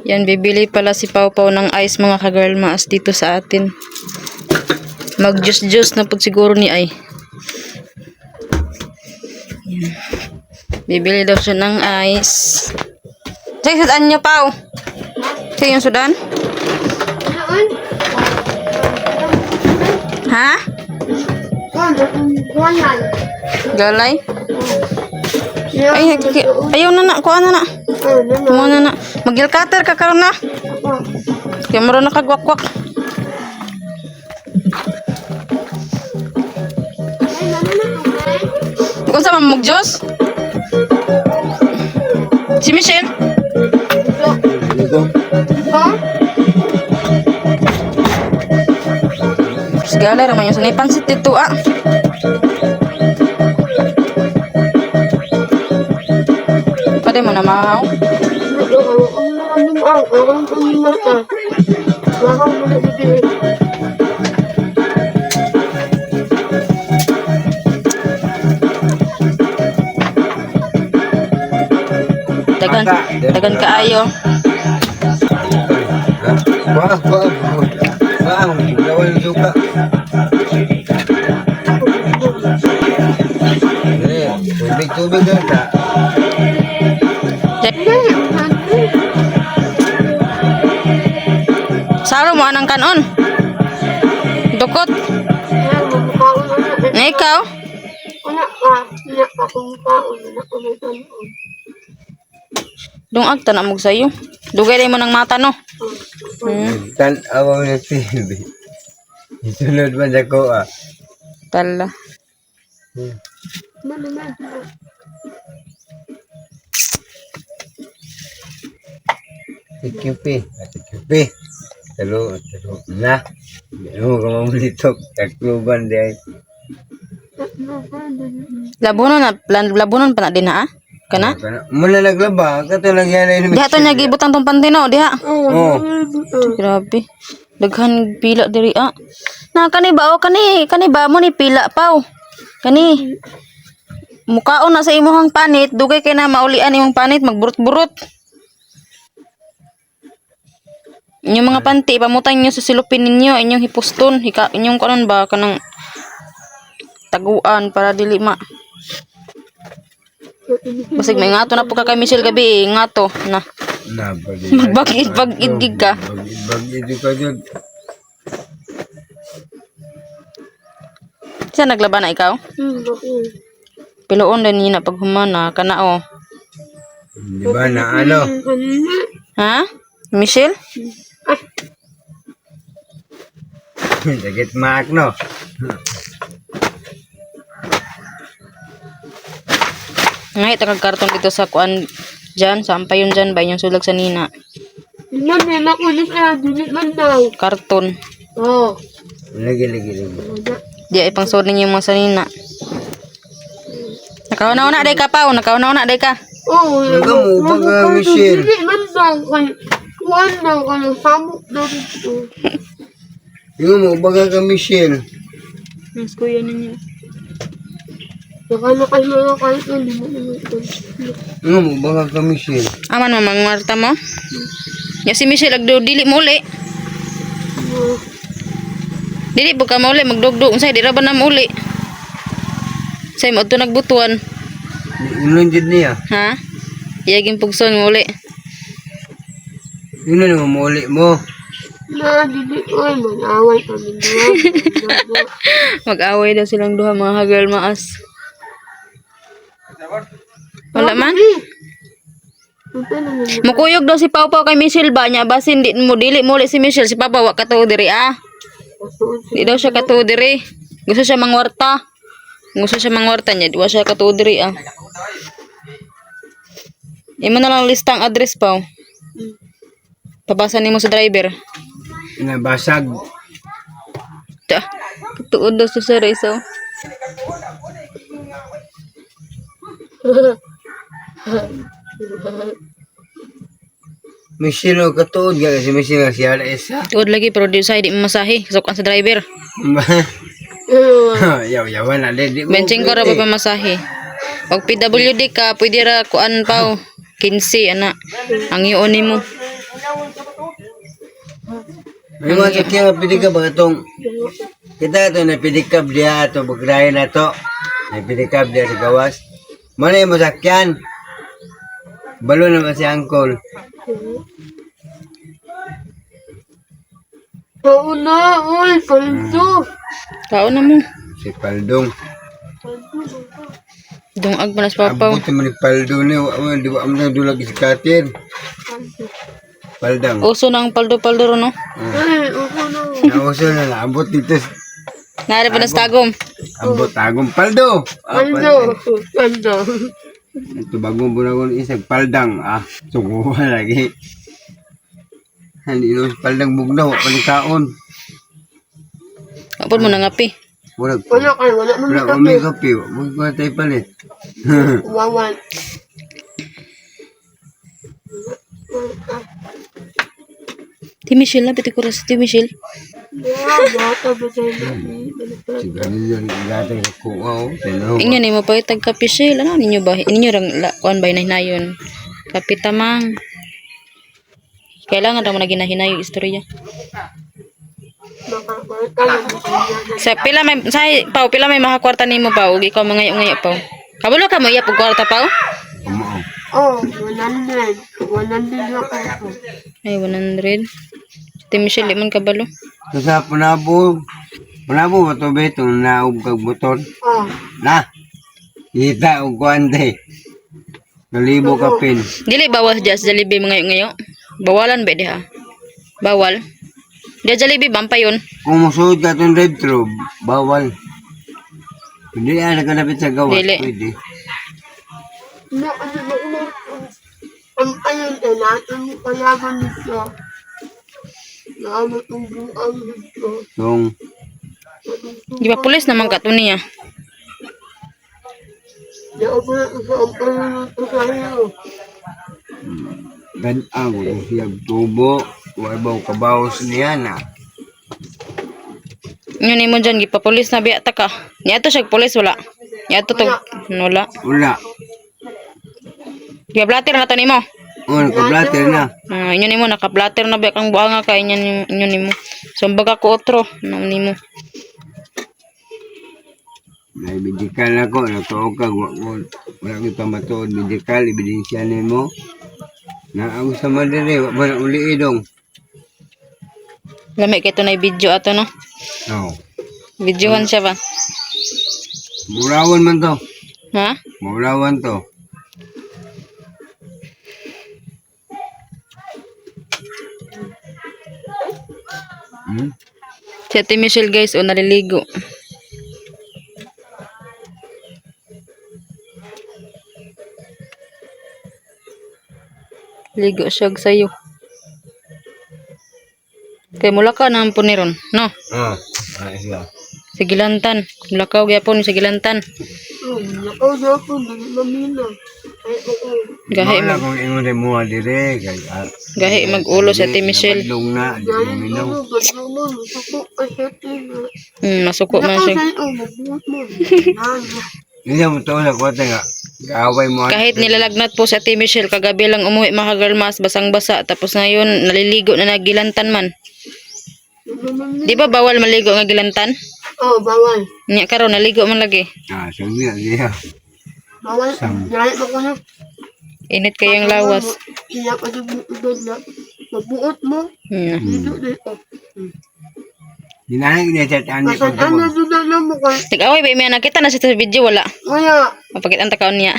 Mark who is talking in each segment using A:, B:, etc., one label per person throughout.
A: Yan, bibili pala si Pau Pau ng ice mga ka-girl maas dito sa atin. Mag-juice-juice na po siguro ni ay. Yan. Bibili daw siya ng ice. Sige, sudan nyo, Pau. Sige, yung sudan. Ha? Galay? Ay, ayaw na na. Kuha na na. Kuha na na. Mag-gilcutter ka karon na. Kaya maroon na kagwakwak. Kung sa mamag-Diyos? Si Michelle? Segala naman yung sanay pansit dito ah. Pwede mo na mahaw? Dagan kaayo.
B: Lawan juga. Tubig kan kak.
A: Saro mo anang kanon. Dukot. Na ikaw? Dong agta na mo sayo. Dugay rin mo ng mata no.
B: Tan awang na TV. Isunod man ako ah.
A: Tala.
B: Tikyupi. Talo na. Ano ka mamulitok. Takluban day.
A: Labunon pa na din ha? Kana?
B: Mula naglaba. Kato nagyan na yun.
A: Diha to niya gibutang tong pantino, diha.
B: Oo.
A: Grabe. Daghan pila diri ah. Na kani ba o kani ba mo ni pila Pau. Kani. Mukaon na sa imuhang panit, dugay kay na maulian imong panit magburot-burot. Inyong mga panty pamutang niyo sa silupin ninyo, inyong hipuston, inyong kanon ba kanang taguan para dili ma. Basig may ngato na po ka kay Michelle gabi, ngato na. Magbagid ka.
B: Magbagid ka jud.
A: Sa naglaban na ikaw? Piloon din yun na paghumana ka na o.
B: Di ba na ano?
A: Ha? Michelle?
B: Dagit maak no.
A: Ngay takag karton dito sa kuan dyan, sampay yun dyan ba yung sulag sa nina. Karton.
B: Oh. Lagi.
A: Di ay pang sod ninyo yung mga sa nina. Nakauna-una day ka Pau, nakauna-una day ka.
B: Oo. Nagamu baga Michelle. Yung mo baga ka Michelle.
A: Mas kuya ninyo.
B: Yung mo baga ka Michelle.
A: Aman mo mangwarta mo? Ya si Michelle agdo dili mo uli. Dili po ka mauli magdugdug unsay di ra ba na mauli. Say mo to nagbutuan.
B: Ulon jud niya.
A: Ha? Iyaging pugson mo uli.
B: Yun na naman mauli mo.
A: Mag-away daw silang duha mga girl maas. Wala man? Mukuyog daw si Pau Pau kay Michelle ba niya basin di mo dili mo uli si Michelle si Papa wa katuo diri ah. Di daw siya katuo diri. Gusto siya mangwarta. Gusto siya mangwarta niya, di wa siya katuo diri ah. Imo na lang listang address Pau. Pabasa nimo sa driver.
B: Nabasag.
A: Tuod daw sa reso.
B: Michelle katuod ga si Michelle siya ala isa.
A: Tuod lagi pero di sa di masahe, sukan sa driver.
B: Yaw-yawan na di.
A: Benching ko ra pa masahe. Og PWD ka, pwede ra kuan Pau. 15 ana. Ang iyon nimo.
B: May mga sakyan pedicab ba itong kita ito na pedicab dia ito bagrayan na ito. May pedicab dia sa gawas. Mana yung masakyan? Balo naman si Uncle.
C: Oo na, uy, paldo.
A: Tao na mo.
B: Si Paldong.
A: Dungag manas papaw.
B: Abot naman ni Paldo ni. Di ba ang dulag si Katin? Paldang.
A: Uso na ang paldo-paldo ron, no?
C: Ay, oo na.
B: Nauso na naabot dito.
A: Nari pa na sa tagom.
B: Abot tagong Paldo.
C: Paldo. Paldo.
B: Ito bagong bunagong isang Paldang. Sukuha lagi. Hindi no Paldang bugnaw. Palikaon.
A: Kapon mo na ngapi.
B: Wala
C: Wala mo
B: wala
C: may
B: kape. Huwag ko tayo palit.
C: Wawan.
A: Ti Michelle na, piti ko rin si Ti Michelle.
C: Bata ba tayo?
B: Siguro yun. Gatay sa kuha. Tinaw.
A: Inyo ni mo pa itag kapi Shell. Ano ninyo ba? Inyo rang kuan ba hinayon? Kapi tamang. Kailangan ra mo na ginahinayo istorya. Sa pila may pila may makakwarta nimo Pao, ikaw mangayo-ngayo Pao. Kabulo ka mo iya pug kwarta Pao?
B: Umao.
C: Oh, 100. 100 na ako.
A: Ay 100. Ti Michelle di man kabalo.
B: Sa panabo. Panabo ba ito ba itong naog kag buton?
C: Oh,
B: Na. Kita og kuante. Nalibo ka pin.
A: Dili bawas just Jollibee mangayo-ngayo. Bawalan ba diha? Bawal. Dia Jollibee bampayon.
B: Kung musuod ka itong drive-thru, bawal. Hindi na nakalapit sa gawa.
A: Dili.
B: Pwede.
C: na ang ayun eh, natin yung palaban nito. Naamot ang buang nito.
B: Itong
A: Di ba pulis naman ka to niya?
C: Naabot na sa ang ayun nito sa iyo.
B: ganang siyag tubo. Wala ba kabawas niya na.
A: Yun ni mo dyan, gipapulis na biya ta ka. Niya to siya pulis, wala. Niya to to, wala.
B: Wala.
A: Giblater na to ni mo.
B: O, nakablater na.
A: Inyo ni mo, nakablater na biya kang buanga ka, inyo ni mo. So, baga ko otro, nang ni mo.
B: May medikal ako. Natuog ka. Wala kita matuod. Medikal. Ebidensya ni mo. Na ako sa madali. Wala uli idong.
A: Lami kito na video ato, no?
B: Oo.
A: Videohan siya ba?
B: Murawan man to.
A: Ha?
B: Murawan to.
A: Si Ate Michelle guys, o naliligo. Ligo siya og sayo. Kay mula ka na po ni ron, no?
B: Oo. Ayos lang.
A: Sa Gilantan. Mula ka og yapon sa Gilantan.
C: Nakaw na ako, hindi mamina. Ay, ako.
A: Gahi
B: Wala kung ingon rin mo dire.
A: gahi mag-ulo si Ate Michelle.
B: Nabadlong na. Di
C: Dahil
B: mo minaw.
C: ano, ba't mo, suko ka sa tina.
A: Masuko man
C: Nakaw
A: siya.
C: sa'yo, mabuot mo. Ano?
B: Hindi mo to sa kwata nga. Kaaway mo.
A: Kahit nilalagnat po si Ate Michelle, kagabi lang umuwi mga girlmas, basang-basa. Tapos ngayon, naliligo na nagilantan man. Di ba bawal maligo nga gilantan?
C: Oh, bawal.
A: Nya karon naligo man lagi.
B: Sabi na niya.
C: Bawal. Dahil ako na.
A: Init kayang lawas.
C: Iyak ka sa buot na. Mabuot mo. Dito dito.
B: Hinahang niya sa tani ko.
C: Kasan ano doon na mo ka?
A: Nag-away ba may anak kita na sa video wala.
C: Kaya.
A: Mapakit ang takaon niya.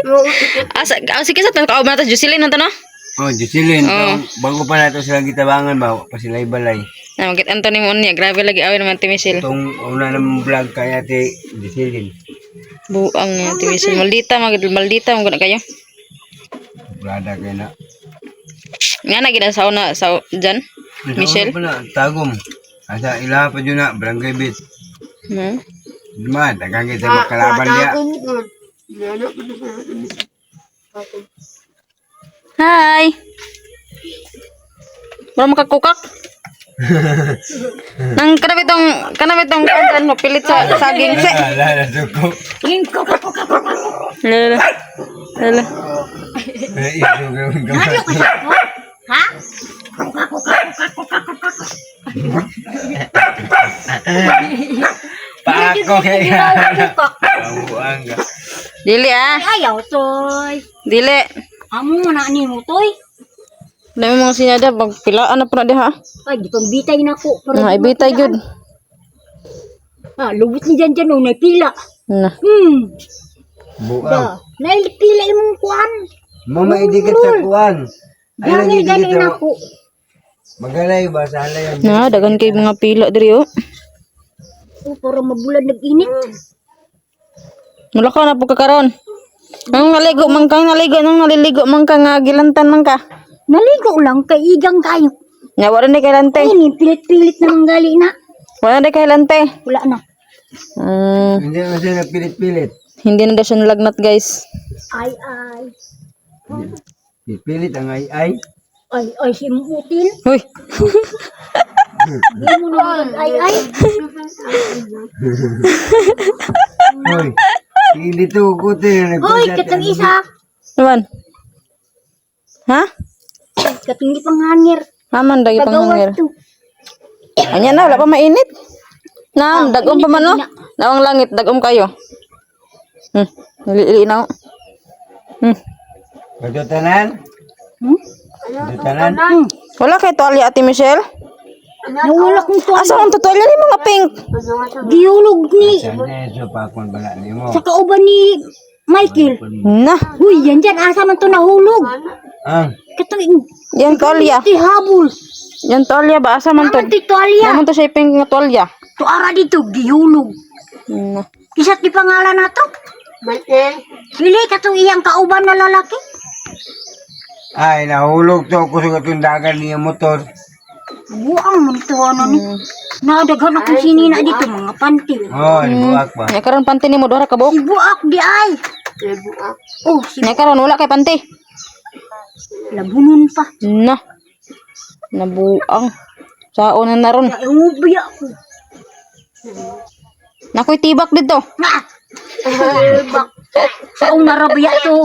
C: Yung
A: Sige sa takaon na ta Jocelyn nang tanong.
B: Oh, Jocelyn.
A: Oo.
B: Bago pa nato silang gitabangan ba? Pa sila balay.
A: Na magkit Anthony mo niya, grabe lagi away naman Ate Michelle.
B: Itong una namang vlog kay ate Jocelyn.
A: Buang nga Ate Michelle. Maldita maldita mo guna kayo.
B: Brada kay na.
A: Nga na gina sa una sa dyan. Michelle?
B: Pala, tagom. Asa ila pa dyan na, barangay bit.
A: Hmm?
B: Diba, dagang kita magkalaban niya.
A: Hi. Wala makakukak. Nang kanabitong kandan mo pilit sa saging se.
B: Ala, nasuko.
A: Lala. Lala.
B: Isugaw.
C: Ha?
B: Paako kaya. Buang ka.
A: Dili ah.
D: Ayaw, toy.
A: Dili.
D: Amo na ni mo, toy.
A: Dami mga sinada pagpilaan na po na diha.
D: Ay, di pang bitay na ko.
A: Nga ibitay gyud.
D: Ah, lubot ni dyan o, naipila.
A: Na.
B: Buang.
D: Da, naipila yung kuan.
B: Mama idikit sa kuan. Ay lagi
D: Gani
B: dikit
D: na
B: sa.
D: ko.
B: Magalay ba sa alay.
A: Na dagan kay mga pila diri oh.
D: Oh, para mabulan nag-init.
A: Mula ka na po kakaroon. Nang naligo man ka, nang naliligo man ka nga gilantan man ka.
D: Naligo lang, kay igang kayo.
A: Nya wala na kay lante.
D: Ay, pilit-pilit na mga gali na.
A: Wala na kay lante.
D: Wala na.
B: Hindi na siya napilit-pilit.
A: Hindi na daw siya nalagnat guys.
D: Ay.
B: Pilit ang ay.
D: Ay, simutin.
A: Uy.
D: Di mo na ay.
B: Hoy. Hindi to kutin na
D: Hoy, katong isa.
A: Naman. Ha?
D: Katong di pangangir.
A: Haman dagi pangangir.
D: Kagawas to.
A: Anya na wala pa mainit. Na, dagom pa man no. Nawang langit, dagom kayo. Lili na.
B: Pagdutanan?
D: Hmm?
B: Pagdutanan?
A: Wala kay tuwalya Ate Michelle?
D: Nawala kong to.
A: Asa ang tuwalya ni mga pink?
D: Giulog ni.
B: Sana so pa akong bala ni mo.
D: Sa kauban ni Michael.
A: Na,
D: Huy, yan dyan. Asa man to nahulog.
B: Ang
D: Katong
A: yan tuwalya.
D: habol.
A: Yan tuwalya ba? Asa man to?
D: Naman ti tuwalya.
A: Naman to siya pink nga tuwalya.
D: To ara dito, gihulog.
A: Na.
D: Isa't di pangalan na to. Michael. Dili, katong iyang kauban na lalaki.
B: ay nahulog to ako sa katundagan niya motor.
D: Buang mo nito ano ni. Nadaghan akong sinina dito, mga panty.
B: Oh, buak ba?
A: Nya karon panty nimo dora ka buok.
D: Buak di ay. Buak. Oh, si
A: Nya karon wala kay panty.
D: labunon pa.
A: Na. Nabuang. Saon na naron.
D: Ya, umubi ako.
A: Nakoy tibak dito.
D: Na! Bak. Saong narabya to.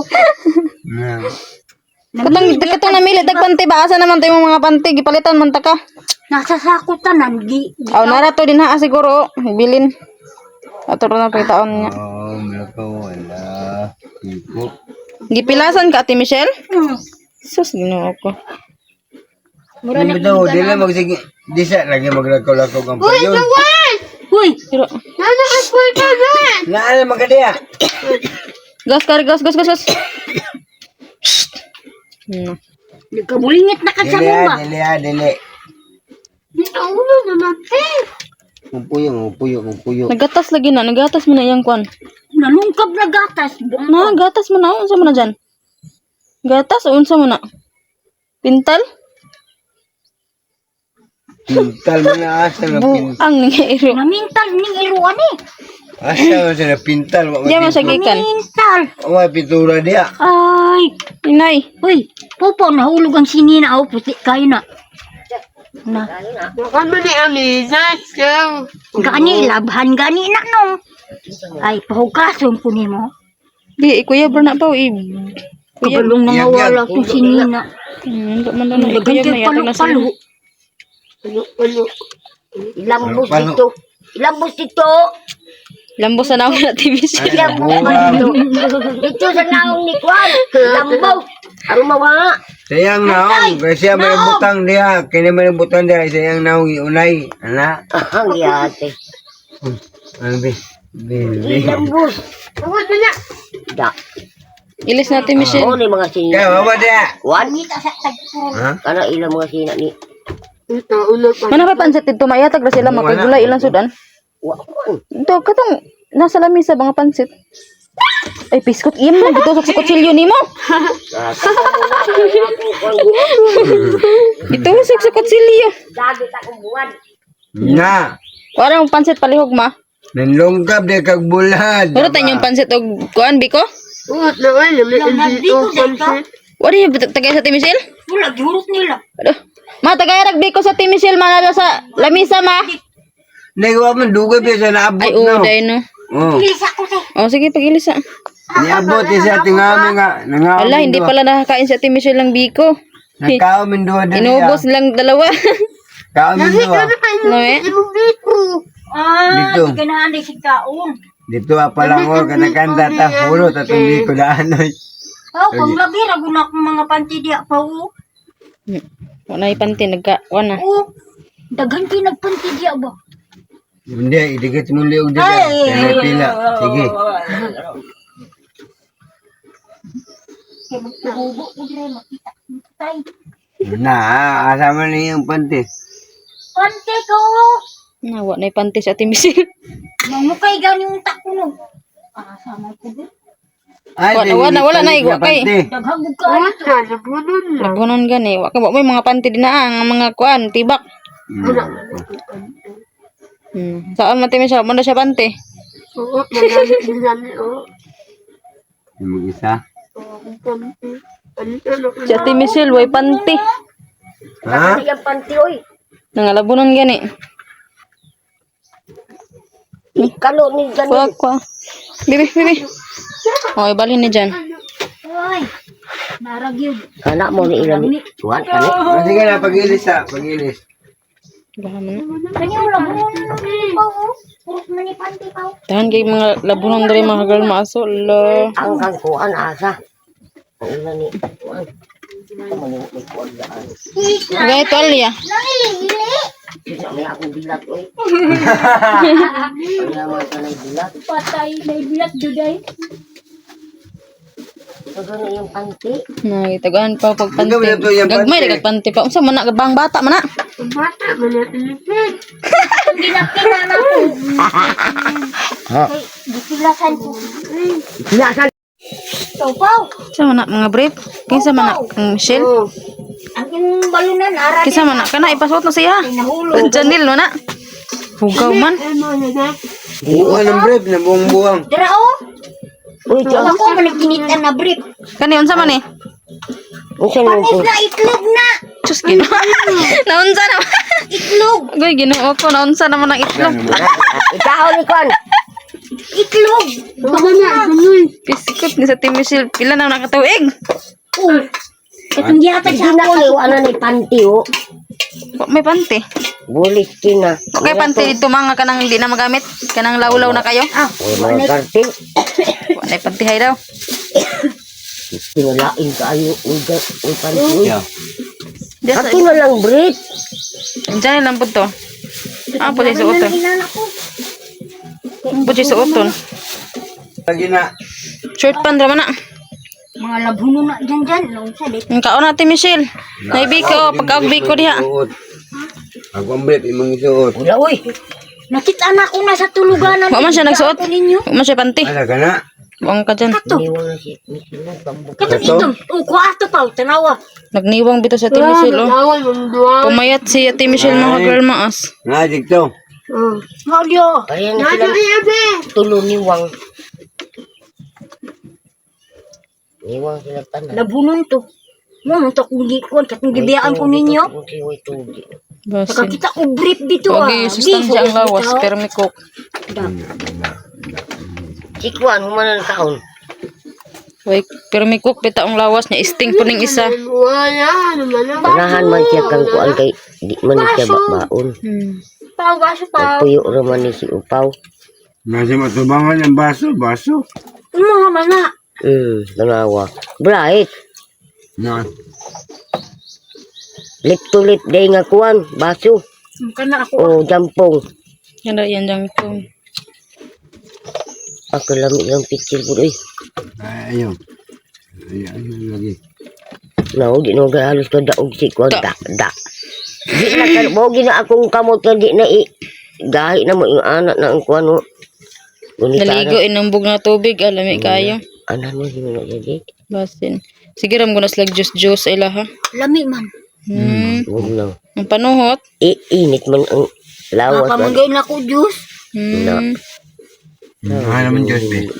A: Katong namili tag panty ba asa naman tayo mga panty gipalitan man ta ka.
D: Nasa sakutan,
A: Aw nara to din ha siguro bilin. Ato na pagtaon niya.
B: Oh, malakaw wala. Tipo.
A: Gipilasan ka Ate Michelle? Sus Ginoo ko.
D: Mura na
B: Hindi daw, di lang magsige. Di siya lagi maglakaw-lakaw ang payon.
D: Uy!
A: Pero
B: Naan magadiya.
A: gas kari gas. Na.
D: Nagkabulingit na ka sa mumba.
B: Dili.
D: Ulo naman,
B: Puyo.
A: Nagatas lagi na, nagatas mo na iyang kwan.
D: Nalungkab na gatas.
A: Na, gatas mo na, unsa mo na dyan? Gatas o unsa mo na? Pintal?
B: Pintal mo na asa na pintal.
A: Buang nangyayro.
D: Namintal ning iruan eh.
B: Asa mo siya na pintal.
A: Diyan man siya gikan.
D: Namintal.
B: O may pintura diya.
D: Ay.
A: Inay.
D: Uy, popo, nahulog ang sinina. O, puti kayo na. Na. Gani, labhan gani na no. Ay, pahugason po ni mo.
A: Di, kuya ba na pa? Kuya,
D: Kabalong na
B: Yan,
D: mawala
B: yan.
D: itong sinina.
A: hindi man na kuya
D: Nagantay
A: na yata na sa
D: palo-palo. Palo-palo. Ilambos
B: Palo-palo.
D: dito. Ilambos dito.
A: Lambos na naman na TV siya.
D: Ilambos dito. Dito sa naong ni Kwan. Lambos. Arumawa.
B: Sayang naong. Kasi may butang diya. Kaya may butang diya. Sayang naong iunay. Ana.
D: Ang yate.
B: Ano ba?
D: Ilambos. Da.
A: Ilis natin, Michelle.
D: Ano yung mga sinina?
B: Kaya baba diya.
D: Kwan?
B: Ha?
D: Kana ilang mga sinina ni.
A: Mana pa pansit dito, mayatag na sila, makagulay ilang sudan.
D: Kwan.
A: Ito, katong, nasa lamisa mga pansit. Ay, piskot iyam na, dito sa kutsilyo ni mo. Ito, sa kutsilyo.
D: Dagit akong buwan.
B: Na.
A: Parang pansit palihog ma.
B: Nanlongkap diya kag bulad.
A: Pero tayo yung pansit o kuan, Biko? Wala yung tagay sa Timisil?
D: Wala, gihurot nila.
A: Aduh. Ma, tagay rag Biko sa Timisil, manalo sa lamisa ma.
B: Nagawa mo, dugay pa siya naabot
A: Ay,
B: na.
A: day no.
B: Oh.
D: Ilis ako sa.
A: O, sige, pagilis ah.
B: Niabot siya tingami nga. Nangaw
A: Wala, hindi pala nakakain sa Timisil ng Biko.
B: Nagkao min duwa dali.
A: Inubos lang dalawa.
B: Kaon mo ba?
A: Lawi.
B: Dito.
D: Ganahan si kaon.
B: Dito pa lang ko kanakanta ta puro ta hindi ko daanoy.
D: Oh, kung labi ra guna akong mga panty diya pa o.
A: Wala ipanti nagka wala.
D: Oh, daghan kay nagpanty diya ba?
B: Hindi, idikit mo liog dito. Kaya pila. Sige.
D: Kaya magtubo ko dire makita. Tay.
B: Na, asama na yung panty.
D: Panty ko.
A: Nawa na ipanti sa timisil.
D: Mamukay gani yung tako no. Ah, sama ko din.
B: Ay,
A: Wala na, igwa kay.
D: Daghang ka.
A: Lagunon gani. Wa ka ba may mga panti din na ang mga kuan tibak. Saan man siya? Muna siya panti.
C: Oo, magamit din namin, oo.
B: Yung mag-isa.
A: Si Ate Michelle, way panti.
B: Ha?
D: Yung panty oy.
A: Nangalabunon gani.
D: Kalo ni gani.
A: Kwa. Bibi. Oy, balhin ni dyan.
D: Oy. Narag yun.
E: Kana mo ni ilan ni tuan kani.
B: Sige na, pag-ilis ha. Pag-ilis.
A: Bahaman na.
D: Kanya mo lang. Purok na ni panty pa.
A: Tahan kay mga labunon dari mga girl maaso. La.
E: Ang kang kuan asa. Ang ilan ni tuan. Mo ni kuan daan.
A: Gaya ito alya.
D: Nangilili.
E: May ako bilat oy. Kaya mo kanay bilat.
D: Patay. May bilat juday.
E: Ito na yung panty.
A: Nagitagaan pa pag panti.
B: Hanggang wala to yung
A: Gagmay
B: panti.
A: dagat panti pa. Unsa man na bang bata man na.
C: Bata, manatilitin.
D: Hindi na kinana ko.
E: Ha.
D: Ay, dipilasan ko.
E: Bilasan.
D: So, Pao.
A: Kinsa man na mga brief? Kinsa man na ang Michelle?
D: Ang yung balunan, ara
A: Kinsa man na kana ipasot na siya.
D: nahulog.
A: Janil no na. Hugaw man.
C: Ano na na?
B: Buwan ng bread na buwang-buwang.
D: Dara o.
E: Uy, tiyan.
D: Ako managkinitan na brief.
A: Kani unsa man ni?
E: Unsa mo
D: Panis
E: ko?
D: na itlog na.
A: Diyos gino. Naunsa na.
D: Itlog.
A: Goy ginoo ko naunsa naman ang itlog.
E: Ikaw ni kon.
D: Itlog.
C: Baka na, tuloy.
A: Piskot ni sa Ate Michelle. Pila na nakatuig.
D: Oh. Katong gihatag
E: Hindi
D: sa
E: na
D: ako.
E: kayo ano ni panty o.
A: Wa may panty.
E: Bulis kina.
A: Okay, panty dito mga kanang hindi na magamit. Kanang lawlaw na kayo.
D: Ah,
E: O mga karting.
A: Wala na pantihay daw.
E: Tinulain ka ayo. Uy panty.
B: Yeah.
A: Diyan
E: Ako na lang bread.
A: Diyan lang po to. Ah, pwede suoton.
D: inana ko.
A: Pwede suoton.
B: Lagi na.
A: Short pan naman na.
D: Mga labuno na dyan. Nung sa dit.
A: Ang kaon natin, Michelle. Naibi ko. Pagkaagbi ko diha.
B: Suot. Ako ang bread, imong isuot.
E: Wala uy.
D: Nakita na ko na sa tuluganan.
A: Wa man siya nagsuot.
D: Ako ninyo.
A: Wa man siya panty.
B: Ala ka na.
A: Buang ka dyan.
D: Kato.
E: Iniwan na si Michelle bambok.
D: Kato
B: Kato?
D: ito. Oh, kuha pa. Tanawa.
A: Nagniwang bito sa Ate Michelle. Oh.
C: Nawal, mamduwa.
A: Pumayat si Ate Michelle mga girl maas.
B: Nga, dito.
D: Maulyo.
E: Kaya na
C: Nado
E: sila
C: iyabe.
E: tulo ni Wang. Niwang sila tanan.
D: Labunon to. Mo to kung gikon. Katong gibiyaan ko ninyo.
A: Basin.
D: Nakakita ko brief dito ah.
A: Okay, sustansya ang lawas. Pero may cook.
E: Sikwan, humanan kaon.
A: Wait, pero may cook. Bita ang lawas niya. Sting po ning isa.
C: Wala, naman na.
E: Panahan man siya kang kuan kay di man siya baon.
D: Pao, baso pao.
E: Puyo raman ni si Upaw.
B: Nasa matubangan yung baso, baso.
D: Mga mana.
E: Tanawa. Bright.
B: Na.
E: Lip to lip day nga kuan, baso.
D: Kana ako.
E: O jampong.
A: Yan daw yan dyan po.
E: Ako lami lang picture po eh.
B: Ayun. Ayun lagi.
E: No, di no ga halos ka daog si kuan da. Di na ka mo gina akong kamot ka di na i. Gahi na mo yung anak na ang kuan mo.
A: Naligo inumbog na tubig. Alami kayo.
E: Anan mo sino na jadi.
A: Basin. Sige ram gunas lag juice sa ila ha.
D: Lami man.
E: Huwag na.
A: Ang panuhot.
E: Init man ang lawas. man.
D: Napamanggay na ko juice.
B: Ano naman Diyos, be?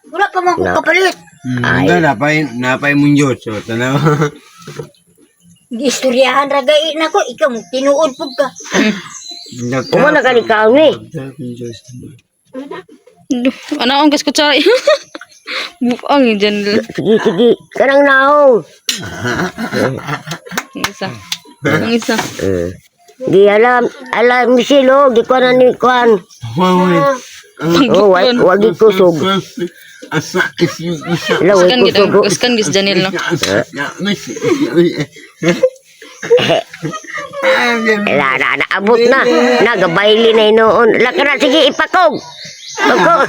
D: Wala pa man ko kapalit.
B: Napay mong Diyos. So, tanaw.
D: Istoryahan ragay na ko. Ikaw mo tinuod po ka.
E: Kumana ka ni kaon ni.
A: Ano ang gas kutsara? Bukang yung Janil.
E: Sige. Kanang naong.
A: Ang isa. Ang isa.
E: Di alam Michelle, oh, di ko na ni Kwan. Oh, wagi kusog. Laway kusog.
A: Gaskan gis Janil, no?
E: Naabot na. Nagabayli na inoon. Laka na, sige, ipakog. Pakog.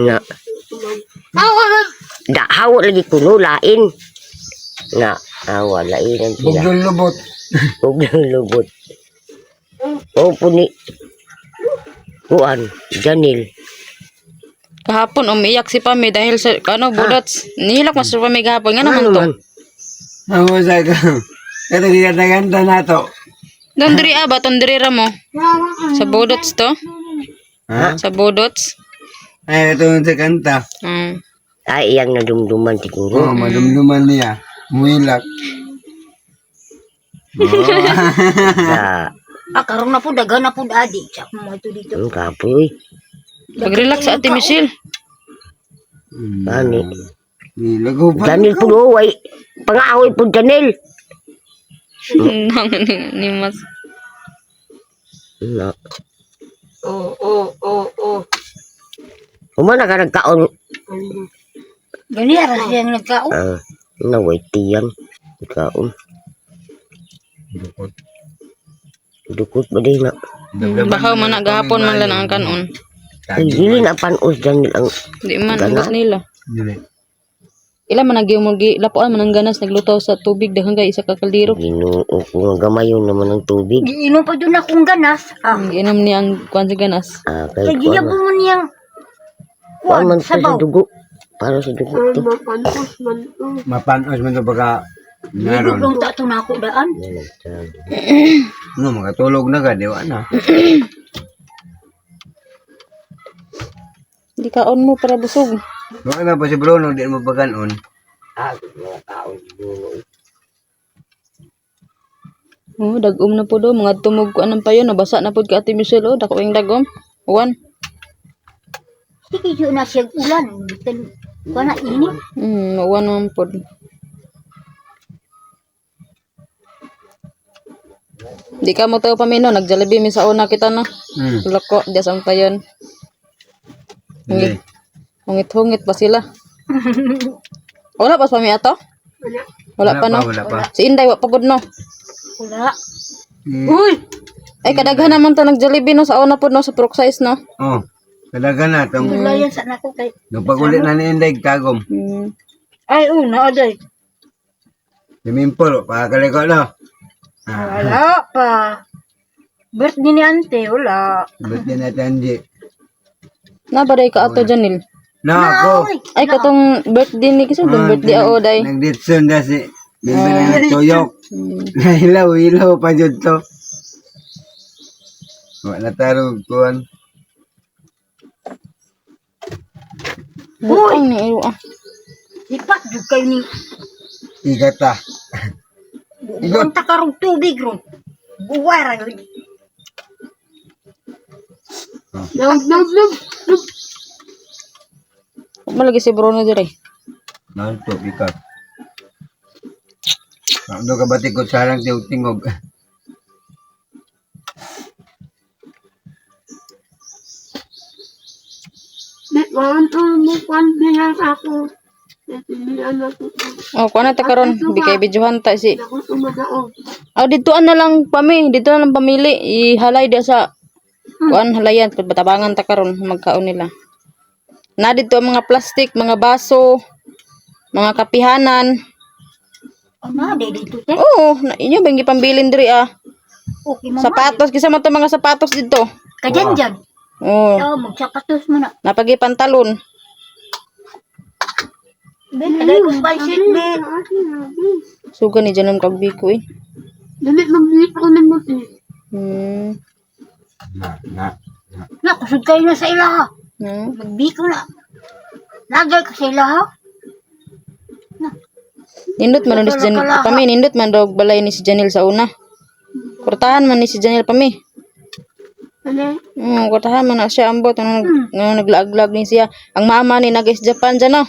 E: Nga. Dahaw lagi kuno, lain. Nga, lainan sila.
B: Bugdol lubot.
E: Huwag ng lubot. O, puni. Kuan, Janil.
A: Kahapon, umiyak si Pami dahil sa, budots. Nihilak mas sa Pami kahapon. Nga naman to.
B: Ako sa ka. Ito giganta na to.
A: Doon diri ba? Doon diri ra mo. Sa budots to?
B: Ha?
A: Sa budots?
B: Ay, ito yung sa kanta.
E: Ay, iyang nadumduman
B: Oo,
E: siguro.
B: madumduman niya. Muilak.
D: Karon na po, daga na po, adi. Siya mo ito dito.
E: Ang kapoy.
A: Pag-relax sa Ate Michelle.
E: Ani.
B: Nilago pa.
E: Janil po do, ay. Pangahoy po, Janil.
A: Ni Mas.
E: Nga.
D: Oo.
E: Umana ka nagkaon.
D: Ganyan ra siya nagkao.
E: Naway tiyang. Nagkaon. Dukot ba din na?
A: Bakaw man na gahapon man lang ang kanon.
E: Ay, dili na panos Janil ang
A: Di man, ubos nila.
B: Dili.
A: Ila man nagyumugi, lapuan man ang ganas, naglutaw sa tubig, daghang kay isa ka kaldero.
E: ginoo kung gamayon naman ng tubig.
D: Giinom pa doon akong ganas.
A: Ginom niya ang kuwan sa ganas.
E: Kay
D: Kaya giya po mo niyang
E: kuan man sa
D: sabaw.
E: dugo. Para sa dugo to.
C: Mapanos man to.
B: Mapanos man ito baka naroon.
D: Nung tato na ako daan.
B: No, makatulog na ka, di ba na?
A: Di kaon mo para busog.
B: Baka na pa si Bruno, di mo pagkanon.
A: Oh, dagom na po do, mga tumog ko anang payo, nabasa na po ka Ate Michelle, oh, dako yung dagom. Uwan.
D: Sige yun na siya ulan. Wala ini.
A: Uwan naman po. Di ka mo tayo pamino, nagjalabi mi sa una kita na. Loko, di sa payon.
B: Hindi.
A: Hungit-hungit pa sila. Wala pa pami ato? Wala pa no?
B: Wala pa.
A: Si Inday, wa pa gud no?
D: Wala.
A: Uy! Ay, kadaghan naman to nag-Jollibee no sa una po no, sa Proc size no?
B: Oh, kadaga na itong
D: Wala yan sa nako kay.
B: nagpagulit na ni Inday kagom.
D: Ay, una aday.
B: Limimpol, pakakaliko no.
D: Wala pa. Birthday ni ante, wala.
B: Ba't yan natin, Angie?
A: Nabaday ka ato Janil.
B: Na ako.
A: Ay, katong birthday ni kasi itong birthday ako day.
B: Nagditsun na si Bimba na nagtuyok. Ilaw pa dyan to. Wala tarong kuhan.
A: Bukang ni Iro ah.
D: Lipat jud kayo ni.
B: Igata.
D: Igon ta karong tubig ron. Buway ra yun.
C: Love.
A: Malagi si Bruno dire.
B: Nanto, ikat. Ano ka ba tikot sarang tingog?
C: Di man to mukan bilang ako. Natilian ako.
A: Oh, kuha na ta karon, di kay videohan ta si.
C: Ako tumadaog.
A: Ditoan na lang pami, dito na lang pamili, ihalay dia sa kuan halayan pud batabangan ta karon magkaon nila. Na dito ang mga plastic, mga baso, mga kapihanan.
D: Ana de dito te.
A: Oo, na inyo bang gipambilin diri ah.
D: Okay mama.
A: Sapatos kisa man to mga sapatos dito.
D: Kajan jan.
A: Oh,
D: Oh, magsapatos mo na.
A: napagi pantalon.
D: Ben, agay ko spicy ben.
A: Suga ni Janom kagbiko eh.
C: Dali mag-meet ko ng muti.
D: Na kusog kayo na sa ilaha.
A: Hmm.
D: Magbiko na. Lagay ka sa ilaha.
A: Nindot man ni si Janil, pami nindot man dog balay ni si Janil sa una. Kurtahan man ni si Janil pami.
C: Ano?
A: Katahan man na siya ambot. Naglaag-lag ni siya. Ang mama ni nag-is Japan dyan, no?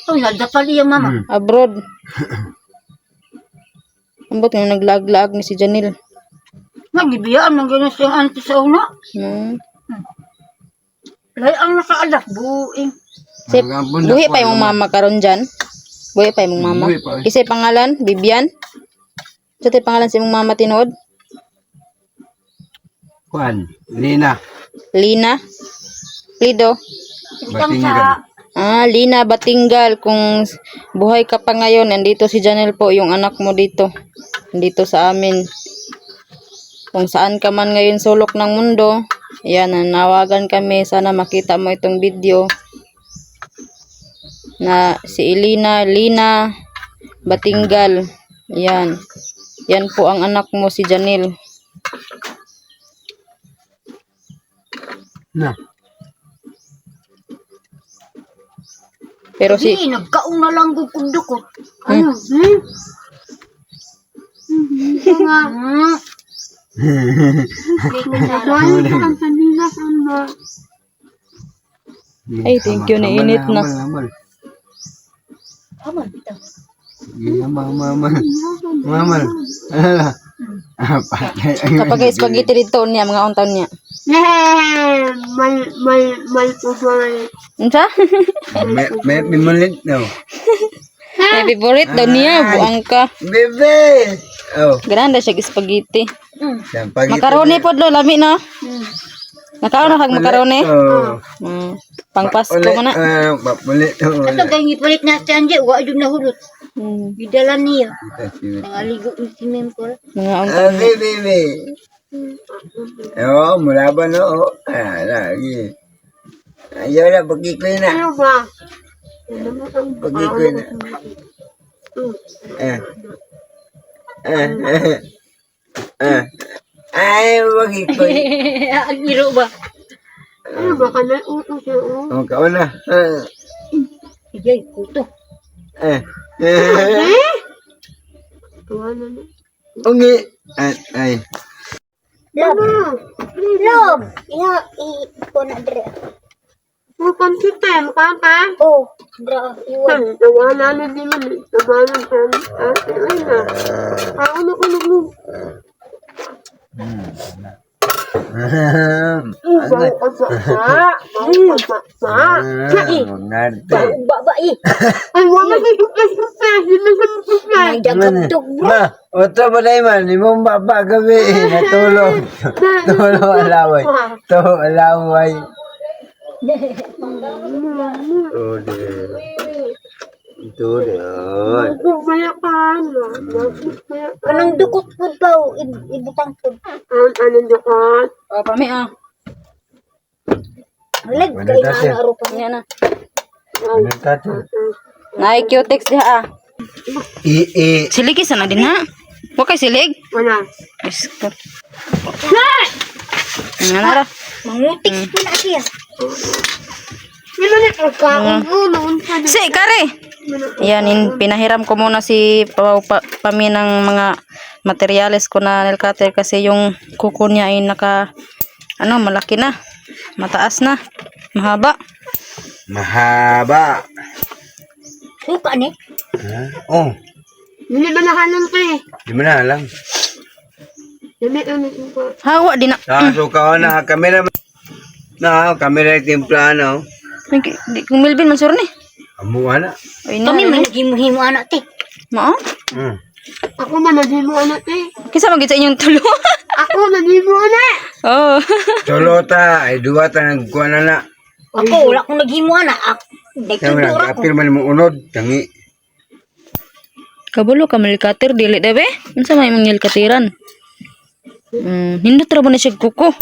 D: Oh, nada pa iya mama.
A: Abroad. Ambot nga naglaag-lag ni si Janil.
D: Nagibiyaan ng ganyan siyang auntie sa una. Lay ang nakaalak, buing.
A: Si, buhi pa yung mama karon dyan. Buhi pa yung mama.
B: Buhi pa.
A: Isa pangalan, Bibian. Sa tayo pangalan si mong mama tinood?
B: Kuan, Lina.
A: Lina. Lido.
B: Batingan.
A: Lina Batingal. Kung buhay ka pa ngayon, nandito si Janel po, yung anak mo dito. Nandito sa amin. Kung saan ka man ngayon sulok ng mundo, yan, nanawagan kami. Sana makita mo itong video. Na si Lina Batingal. Yan. Yan po ang anak mo, si Janel.
B: Na.
A: Pero si...
D: Hindi, nagkaong na lang gukundo ko.
C: Ano? Nga. Nagwanan ka ang kanina ano?
A: Ay, thank you, nainit na.
B: Amal.
D: Aman, bitaw.
B: Mamal.
A: Kapag spaghetti dito niya, mga untaon niya.
C: Yeah! May favorite.
A: Unsa?
B: May pimulit no.
A: May favorite daw niya, buang ka.
B: Bebe. Oh,
A: Granda siya spaghetti.
B: sampagi.
A: Makaroni po do, lami no? Nakaon na kag makaroni?
B: Oh.
A: Pang Pasko mo na.
B: Papulit to.
D: Ito kay gipalit na si Anje, wa jud nahulot. Gidalan niya.
B: Mga
D: Nangaligo ni si Memper.
A: Untaon.
B: bebe. Oh, mula ba no? Lagi. Ayaw na, pagi ko na.
C: Ano ba?
B: Pagi ko na. Ay, pagi ko.
D: Ang iro ba?
C: Ano ba? Kanay uto siya oh.
B: Oh, kao na.
D: Ijay, kuto.
C: Tawanan na.
B: Ungi. Ay.
D: Love. Love. Iko na dre.
C: Mukhang si Tem, kaka.
D: Oh, dra. Iwan.
C: Tawanan na din man. Tawanan siya. Ay na. Ako na ko nag
B: Ngarte.
D: Baba
C: Ay, wala ka yung kasi. Hindi ka yung
D: May dagagtog bro.
B: Ma, oto ba na iman? Imong baba gabi. Natulog. Tulog alaway. To alaway. Tude.
D: Anong dukot po daw? Ibutang po.
C: Anong dukot?
A: Pami
D: Halag kay na ano aro pa.
A: Yan na.
B: Ano tato?
A: Naay cutex diha
B: I.
A: Siligi sana din ha. Wa kay silig.
C: Wala.
A: Yes. Ngana ra.
D: Mangutik po na siya.
C: Wala na ka noon pa din.
A: Si kare. Yan, pinahiram ko muna si Pami ng mga materyales ko na nail cutter kasi yung kuko niya ay malaki na. Mataas na. Mahaba.
B: Mahaba.
D: Suka ni.
B: Oh,
C: Hindi ba nahalang ka eh?
B: di mo na alam.
C: Hindi ano ko.
A: Hawa din na.
B: Suka na kamera. Na, kamera timpla no.
A: Di kung Melvin mansur ni.
B: Amuha na.
A: Ay na.
D: Kami may naghimuhimo anak ti.
A: Mao?
C: Ako man nagimo anak eh.
A: Kinsa magit sa inyong tulo?
C: Ako nagimo anak.
A: Oh.
B: Solota, ay duwa ta nagkuha na na.
D: Ako wala akong naghimo anak.
B: Kaya mo
D: Nagtudor ako.
B: nag-apir man mo unod. Tangi.
A: Kabulo ka malikatir dili debe. Unsa may mong katiran? Nindot ra mo na siya kuko.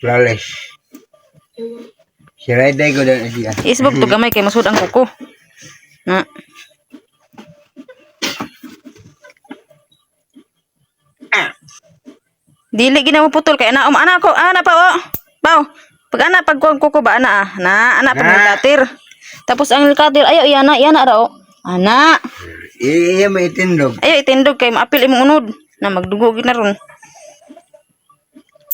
B: Flawless. Si Rayday ko doon siya.
A: Isbog to gamay kay masud ang kuko. Na. Dili gina mo putol kay ana ko ana pa oh. Pao. Pag ana pag kuko ba ana ana pa malikatir. Tapos ang likatir ayo iyana ra oh. Ana.
B: Iya may itindog.
A: Ayo itindog kay maapil imong unod na magdugo gid na ron.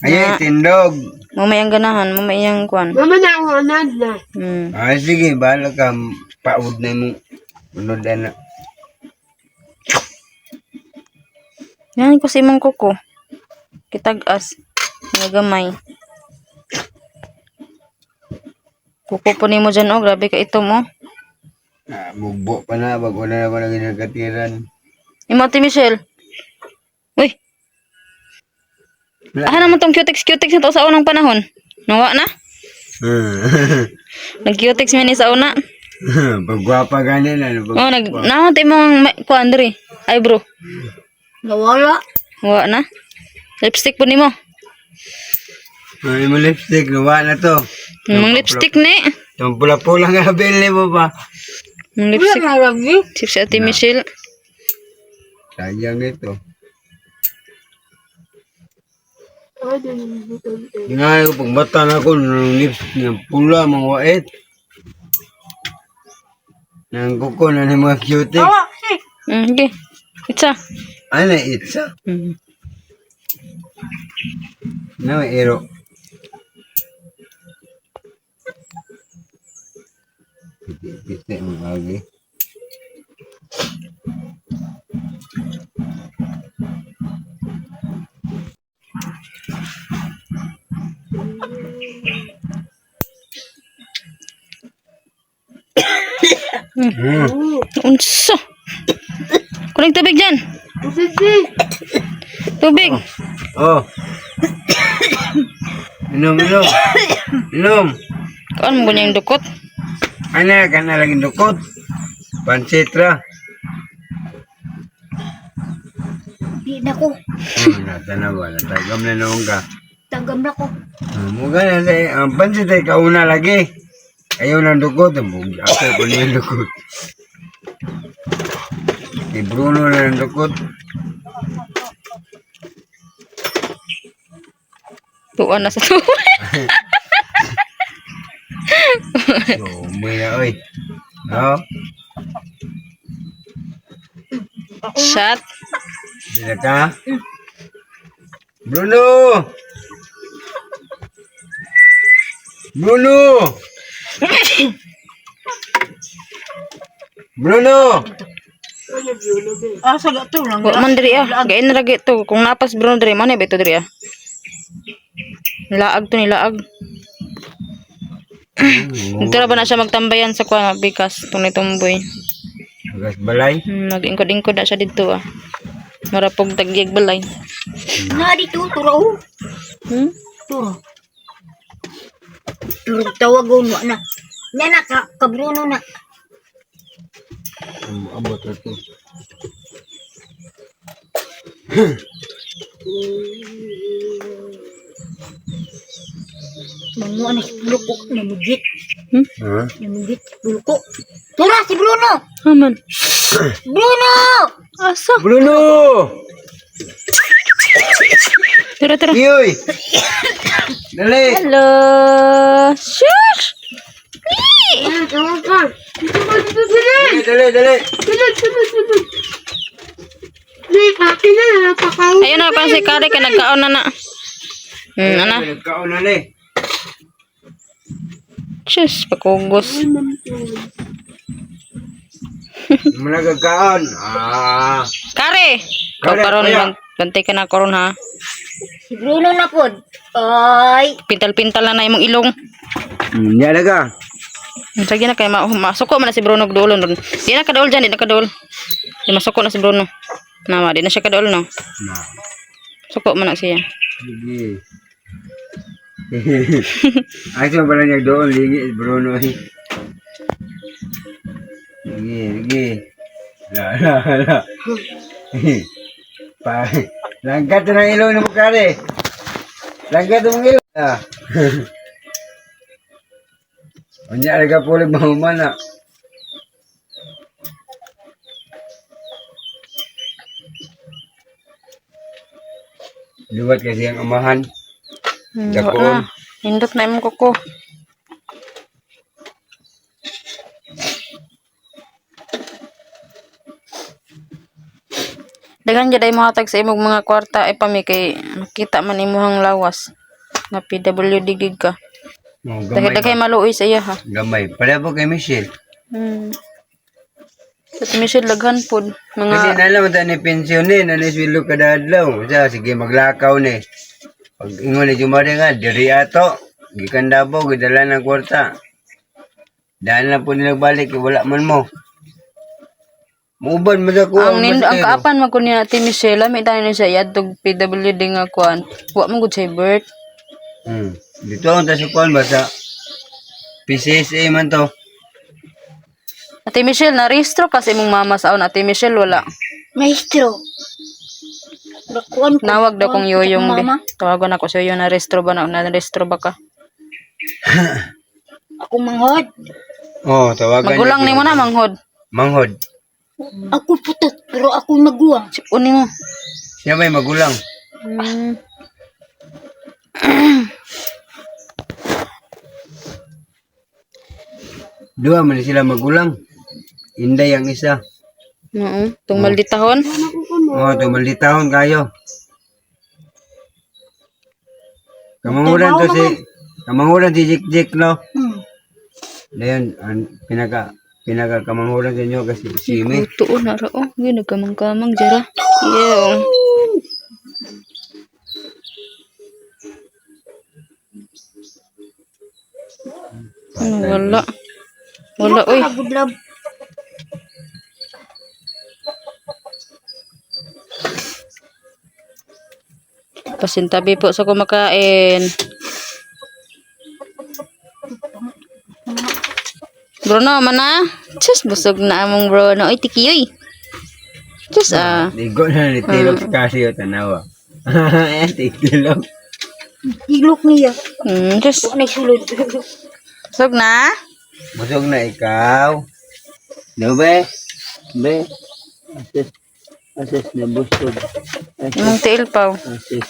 B: Ay, tindog.
A: Mamayang ganahan, mamayang kwan.
C: Mama na ako anad na.
B: Ah, sige, bahala ka. Paud na mo. Unod na.
A: Yan ko si imong kuko. Kitag-as. Nagamay. Kuko po nimo dyan, oh. Grabe ka ito mo.
B: Ah, mugbo pa na. Bago na ako naging nagkatiran.
A: Imo, Ate Michelle. Uy, aha naman tong cutex na to sa unang panahon. Nawa na? Nag-cutex man ni sa una.
B: Pagwapa ganin. Ano,
A: Oh, naman tayo mong kuan diri. Ay, bro.
C: Nawala.
A: Nawa na? Lipstick po nimo.
B: Ay, mo lipstick. Nawa na to.
A: Mang lipstick ni.
B: Itong pula-pula nga bili mo pa.
A: Mang
C: Wala
A: lipstick.
C: na lagi.
A: Sip si Ate Michelle.
B: Sayang ito.
C: Ay, din dito.
B: Nga ko pagbata na ko ng lipstick ng pula mga wait. Nang kuko na ni mga cutie.
C: Tawa, si.
A: Okay. Itsa.
B: Ano itsa? No, ero. Piti mo lagi.
A: Unsa? Kuning tubig dyan.
C: Sisi.
A: Tubig.
B: Oh. Inom, inom. Inom.
A: Kuan mo yung dukot.
B: Ano ka na lagi dukot? Pansitra.
D: Di na ko.
B: Natanawa. Natagam na noong ka.
D: Tanggam na ko.
B: Muga na ang pansit ay kauna lagi. Ayaw ng dukot. Ako ko niya yung dukot. Si Bruno na ng dukot.
A: Tuan na sa tuwa.
B: So, umuwi na, oy. No?
A: Shot.
B: Sila ka? Bruno! Bruno! Bruno!
C: Ah, sa gato lang.
A: Wa man diri ah. Gain na lagi to. Kung napas bro diri man ba ito diri ah. Laag to ni laag. Nagtira ba na siya magtambayan sa kuha bikas itong nitumboy.
B: Agas balay?
A: Nag-ingkod-ingkod na siya dito ah. Marapog tagyag balay.
D: Na dito, turo.
A: Hmm?
D: Turo. Turo, tawagon mo na. Yan na, kabruno na.
B: Abot na to.
D: Manguha na si Bruno. Namugit.
B: Ha?
D: Namugit. Bruno. Turo, si Bruno.
A: Aman.
D: Bruno!
A: Asa?
B: Bruno!
A: Tira tira.
B: Iyoy! Dali!
A: Hello. Shush.
C: Ayan, tawag ka. Dito ka, dito, dali.
B: Dali, dali!
C: Dali, dali, dali. Dali, akin na, napakaw.
A: Ayun na pa si Kari kay nagkaon na na. Ana.
B: Nagkaon na li.
A: Shush, pakugos.
B: Managagkaon. Ah!
A: Kari. Ikaw
B: Kari,
A: karon
B: kaya.
A: bantay ka na karon ha.
D: Si Bruno na po. Ay!
A: Pintal-pintal na na imong ilong.
B: Yan na ka.
A: Sige na kay masuko man na si Bruno duolon ron. Di na kadaol dyan, di na kadaol. Di masuko na si Bruno. Nama, di na siya kadaol no.
B: Na.
A: Suko man na siya.
B: Sige. Ayos mo pala niya doon. Ligi, Bruno. Sige, sige. La. Langkat ng ilaw ng mukari. Langkat ng ilaw. Ah. Unya ka pulig mahumana. Luwat kasi ang amahan. Dakoon.
A: Hindot na imong kuko. Daghan gyud ay mohatag sa imong mga kwarta ay pami kay makita man imong lawas. Nga PWD gig ka.
B: Oh,
A: Daghay maluoy sa iya ha.
B: Gamay. Pareho kay Michelle.
A: Sa Michelle daghan pod
B: Kasi
A: mga
B: nalam ta ni pensyonin, ano iswilo kada adlaw. Sa sige maglakaw ni. Pag ingon ni jumari nga, diri ato. Gikan Davao, gidala ng kwarta. Dahil na po nilagbalik, wala man mo. Muuban mo sa kuha.
A: ang kaapan man ko ni Ate Michelle, may tayo na siya yadtog PWD nga kuan. Wa man gud say birth.
B: Dito ang tasukuan ba sa PCSA man to.
A: Ate Michelle, na-rehistro kasi imong mama saon. Ate Michelle, wala.
C: Maestro. Nakuan ko.
A: Nawag daw kong yoyong be.
C: Mama.
A: Tawagan ako sa yoyong na-rehistro ba na? Na-rehistro ba ka?
C: Ako manghod.
B: Oh, tawagan
A: Magulang
B: niya
A: ni mo na, manghod.
B: Manghod.
C: Ako putot, pero ako maguwang.
A: Sipuni mo.
B: Siya may magulang. Dua man sila magulang. Inday ang isa.
A: Oo. Itong malditahon.
B: Oh, tumalitahon kayo. Kamanguran si Jik-Jik, no? Dayon, pinaka kamanguran sa inyo kasi si Simi.
A: Tuon na ra. Oh, yun, nagkamang-kamang jara. Yeah. Wala. Wala, oy.
C: Good love.
A: Pasintabi po sa kumakain. Bruno, mana? Just busog na among Bruno. Ay, tikiyoy. Just,
B: Ligo na ni Tilog sa kasi o tanawa. Ayan, Tilog.
C: Ilok niya.
A: Just,
C: Ako nagsulod.
A: busog na?
B: Busog na ikaw. No, be? Be? Ases na busog.
A: Imong tiil pa.
B: Ases.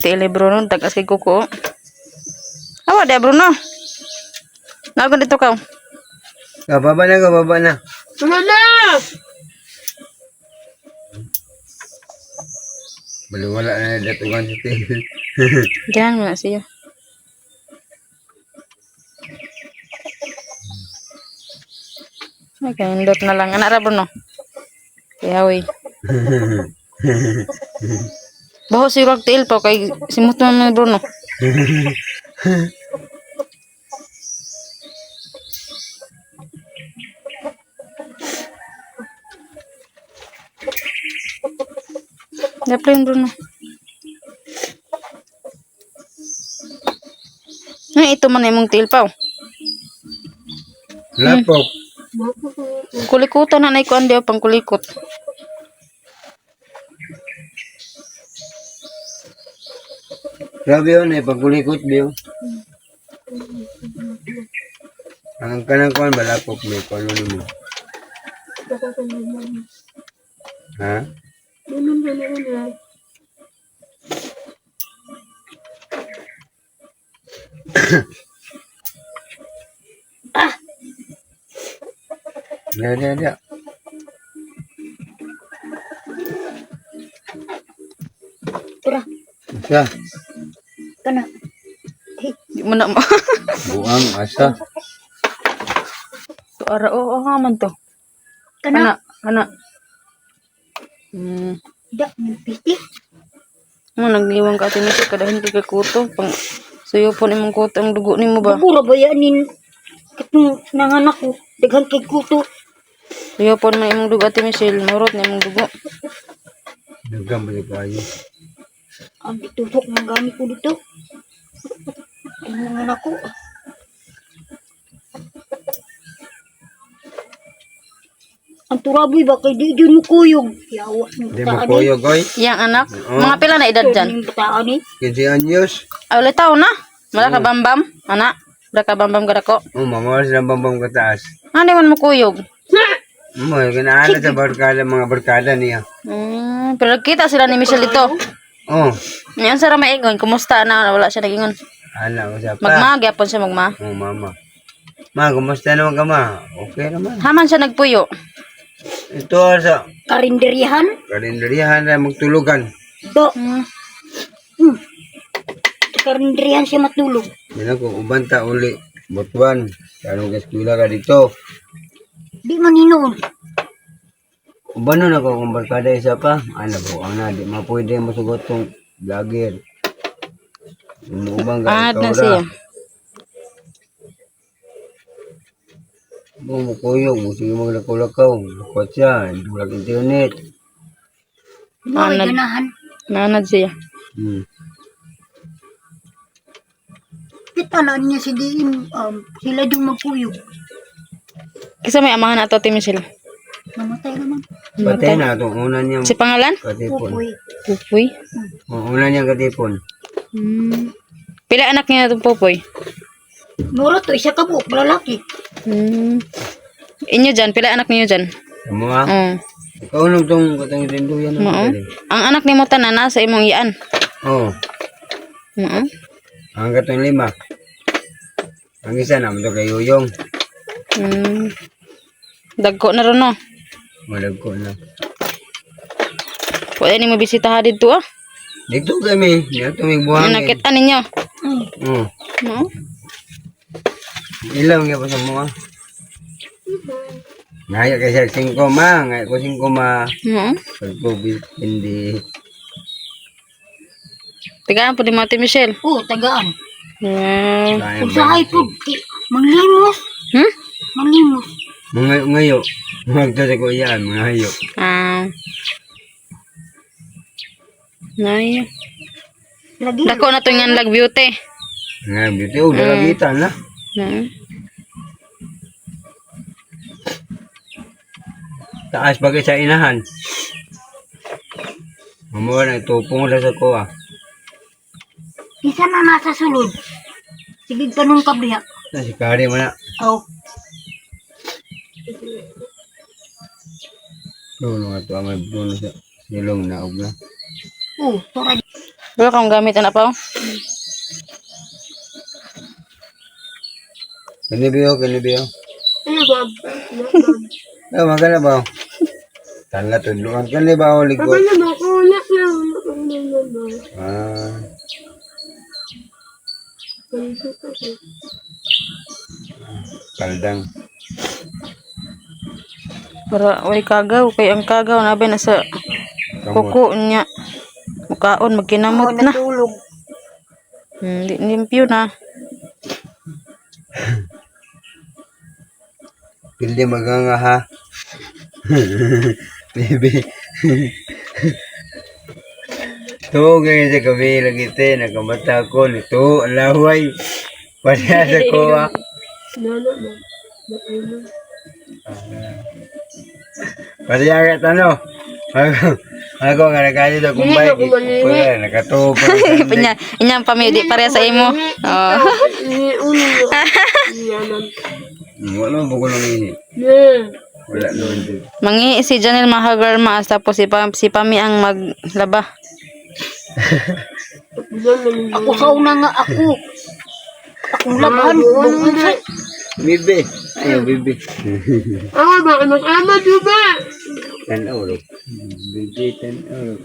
A: Tiil ni Bruno, tagas kay kuko. Awa, dia Bruno. Nagon dito ka.
B: Kababa na.
C: Ano na?
B: Wala na datugan sa Tilog.
A: Ganyan mo na siya. Ay, kandot na lang. Anak ra, Bruno. Kaya, wey. Baho si Rag tiil pa kay simut mo Bruno. Daplin Bruno. Ay, ito man imong tiil pa.
B: Lapok.
A: Kulikutan na naikuan diyo pang kulikot.
B: Grabe yun eh, pagkulikot biyo. Ang kanang kuhan, malapok may kuhan mo. Ha? Ada.
C: Tara,
B: Asa?
C: kana.
A: Di mo na mo.
B: Buang asa.
A: So, ara, oo nga man to.
C: Kana.
A: Kana.
C: Da, piti.
A: Mo nagliwang ka tinis kadahin kay kuto pang suyo po nimong kuto ang dugo nimo ba?
C: Bura ba yanin? Katong nanganak ko. Daghan kay kuto.
A: Suyo po man imong dugo ati Michelle, murot na imong dugo.
B: Nagam ba kayo?
C: Ang ditutok ng gamit ko dito. Ang nanganak ko. Ang turaboy ba kay di dyan mo kuyog. Yawa ng
B: Di mo
C: bataan
B: koyo, goy?
A: Yang anak, mga pila na edad dyan?
C: Ng bataan eh.
B: 15 anyos.
A: Ay, ulit tao na. Wala ka bambam, anak. Wala ka bambam kada ko.
B: Oh, mamawas ng bambang kataas.
A: Ano man mo kuyog?
B: Mo, kinaala sa barkada, mga barkada niya.
A: Pero kita sila ni Michelle dito.
B: Oh,
A: Ngayon sa maingon, kumusta na? Wala siya nagingon.
B: ala ko siya pa.
A: Magma, gyapon siya magma.
B: Oh, mama. Ma, kumusta naman ka, ma? Okay naman.
A: Haman siya nagpuyo.
B: Ito sa
C: Karinderyahan.
B: kalendarihan na magtulugan.
C: Do. Sa karinderyahan siya matulog.
B: Yan ako, ubanta uli. Butuan. Kano gaskula ka dito.
C: Di man hinoon.
B: Ubano na ko kung barkada isa pa. Ano po, ang na, di mapwede masugot tong vlogger. Umubang ka,
A: Angat
B: ikaw
A: na siya.
B: ra. Mukuyog, sige mo nakulakaw. Lakot siya, dulag internet.
C: Mo ay
A: Anad.
C: ganahan.
A: Nanad siya.
C: Pitalan niya si Diin. Sila yung magpuyog.
A: Kasi may amahan ato, Ate Michelle.
C: Namatay naman.
B: Patay na itong una niyang
A: Si pangalan?
B: katipon.
C: Pupoy.
A: Pupoy.
B: Ang una niyang katipon.
A: Pila anak niya itong Pupoy?
C: Mura to, isa ka po, lalaki.
A: Inyo dyan, pila anak niyo dyan?
B: Amo ha?
A: Oo.
B: Ikaw nung itong katang tinduyan
A: Oo.
B: na.
A: Ang anak ni mo tanan nasa imong iyaan.
B: Oo.
A: Oo.
B: Ang katong 5. Ang isa naman ito kay Yoyong.
A: Dagko na ron no.
B: Malag ko na.
A: Pwede ni mo bisita ha dito ah.
B: Dito kami. Dito may buhangin.
A: Nakita ninyo.
B: Oo.
A: Oo.
B: Ilaw nga pa sa mga. Ngaya kasi 5 ma. Ngaya ko 5 ma.
A: Oo.
B: Pag-COVID, hindi.
A: Tigaan po ni mo, Ate Michelle.
C: Oo, tagaan.
B: Kaya
C: Kung sa iPod, manglimos.
A: Hmm?
C: Manglimos.
B: Mga ngayo. Magdala ko yan. Mga hayo.
A: Nay.
C: Lagi.
A: Dako na to yan lag beauty.
B: Nga, beauty. Oh, dalagitan na.
A: Oo.
B: Taas bagay sa inahan. Mamuha na itupong na sa kuha.
C: Isa na nasa sulod. Sige ka nung kabliha.
B: Si Kari mo na.
C: Oh.
B: Tulong nga ito ang may bruno sa silong na og na.
C: Oo, tora.
A: Wala kang gamit anak pa.
B: Kanibiyo, kanibiyo.
D: Ano ba?
B: Ah, magana ba? Tala tudluan kan ba o ligot?
D: Ano ba? Kunak lang.
B: Ah. Kaldang.
A: Para way kagaw. Kay ang kagaw na ba nasa
B: Kamot.
A: kuko niya. Mukaon, magkinamot na.
C: Natulog.
A: Limpyo na.
B: Pildi maganga ha. Baby. To ganyan sa gabi lagi te nakamata ko nito alaway. Padya sa kuha. Padya ka tano. Ako nga nakayo sa kumbay. Pwede nakatupo.
A: Inyang pamili pareha sa imo. Oh.
B: Wala mo ko lang ini. Wala naman din.
A: Mangi si Janel Mahagar Maas tapos si Pami ang maglaba.
C: Ako sa una nga ako. Akong labahan. Bukod
B: Bibi. Ayaw bibi.
D: Ako ba? Mag-ama diba?
B: Tanaw ro. Bibi tanaw.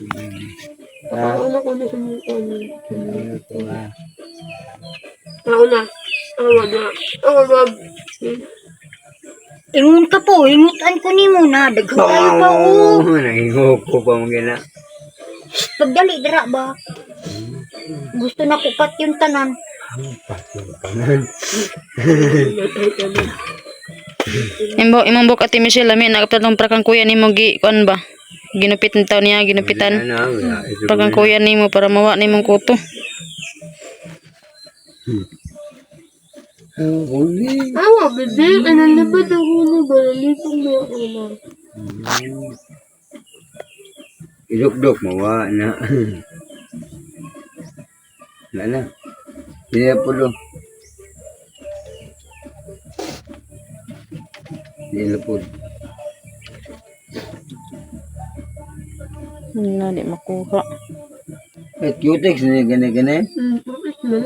D: Ano ko na sa mukha niya?
B: Ah.
D: Ako na. Ako na. Ako ba?
C: Ingon ka po, ingutan ko ni mo na. Daghan tayo pa o.
B: Nangingok ko pa mo gina.
C: Pagdali, dira ba? Gusto na ko pat yung tanan.
A: Imong buk Ate Michelle lami nagtatong prakang kuya nimo gi kuan ba? Ginupit ng taon niya, ginupitan. Prakang kuya nimo para mawa nimong kuto.
D: Ako, bebe. Ano na ba ito ko na ba? Lipong mo ako na.
B: Idok-dok mawa na. Wala na. Hindi na po doon. Hindi na po.
A: Na di makuha.
B: Eh, cutex na gana-gana.
D: Bakit na?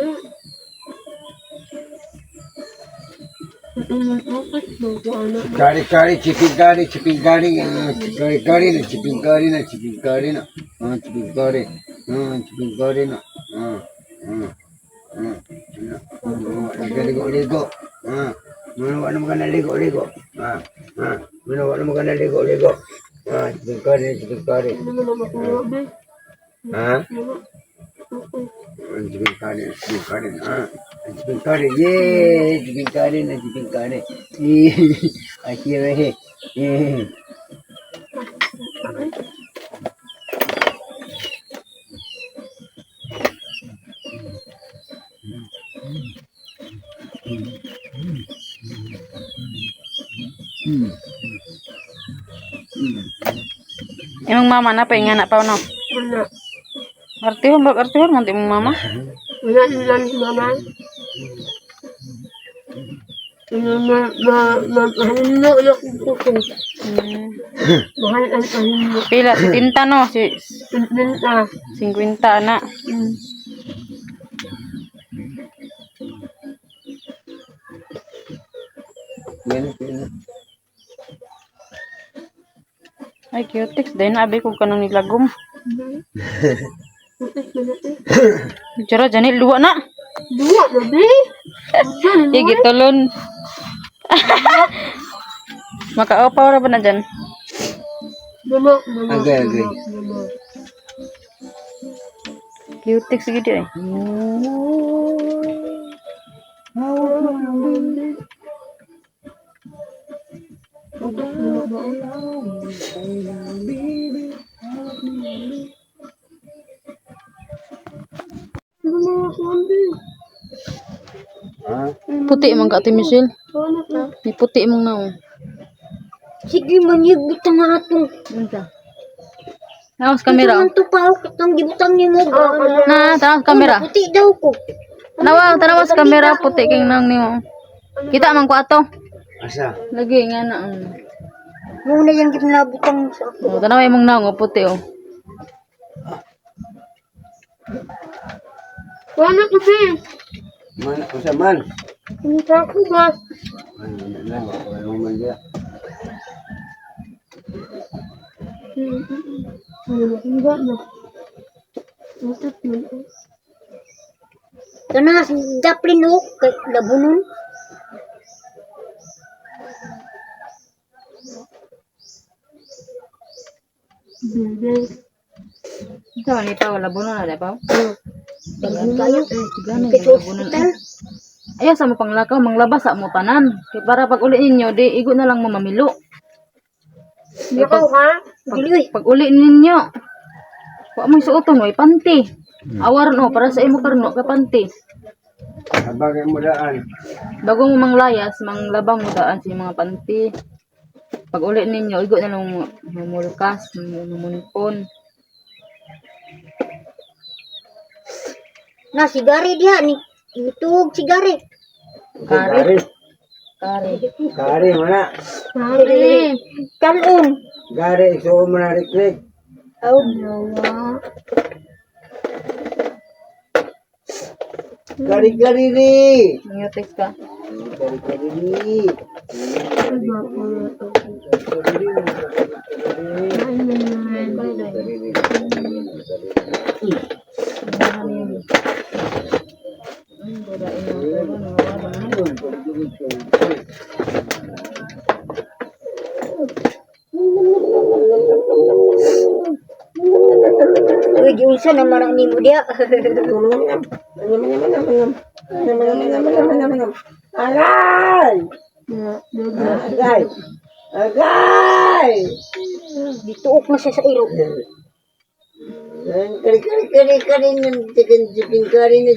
B: Kari-kari, ciping-kari, ciping-kari, ciping-kari na, ciping-kari na, ciping-kari na, ciping-kari, ciping-kari na, ligo-ligo, Manawa naman ka na ligo-ligo, Manawa naman ka na ligo-ligo, ciping-kari na, ciping-kari, ciping-kari na, ciping-kari na, ciping-kari, yay, ciping-kari na, ciping-kari, akhirnya,
A: Imong mama na pa ingana pa no.
D: Wala.
A: Artihon mo imong mama.
D: Wala nilang si mama. Mahal na kuko. Mahal ang mo.
A: Pila si Tinta no, si
D: Pinta.
A: 50 na. Ay, cutex. Dahil naabi ko kanang nilagom. Bicara, janit luwa na.
D: Dua babi.
A: Sige, tulon. Makaupaw na ba na dyan?
D: Mama.
B: Agay.
A: Cutex sige di ay. Puti emang Kak Michelle. Di puti emang naon.
C: Sige man yung butang nga atong.
A: Tawas kamera.
C: Ang tupaw kitang gibutang ni mo.
A: Na, tawas kamera.
C: Puti daw ko.
A: Tanawas kamera puti king nang nimo. Kita man ko ato.
B: Asa?
A: Lagi nga na.
C: Muna yung ginabutang sa ako.
A: Oh, tanaw imong naong oh, puti oh.
D: Wala kasi.
B: Mana usa man?
D: Pinta ko ba?
B: Wala man dia.
D: Enggak na. Masuk na.
C: Kana daplin o kay labunon.
A: Ito ni pa wala buno na da pa.
C: Dagan kayo.
A: Gani
C: Kay sa
A: buno.
C: hospital.
A: Aya sa mo panglakaw manglabas sa mo tanan. Kay para pag uli ninyo di igo na lang mo mamilo.
D: Ikaw ha?
A: Pag uli ninyo. Wa mo suoton way panty. Awar no para sa imo karno ka panty.
B: Sabagay mo daan.
A: Bago mo manglayas, manglabang mo daan sa mga panty. Pag uli ninyo, igo na lang mulkas, munpon.
C: Na sigari diha ni nituog sigari.
A: Kari.
B: Kari mana?
C: Kanon.
B: Gari so mo na reklik.
C: Aw.
B: Gari ni.
A: Ngayon ka.
B: Gari ni.
C: Uy, giunsa na marang ni mo diha.
B: Agay! Agay!
C: Dituok na siya sa iro.
B: Kari ng chicken curry na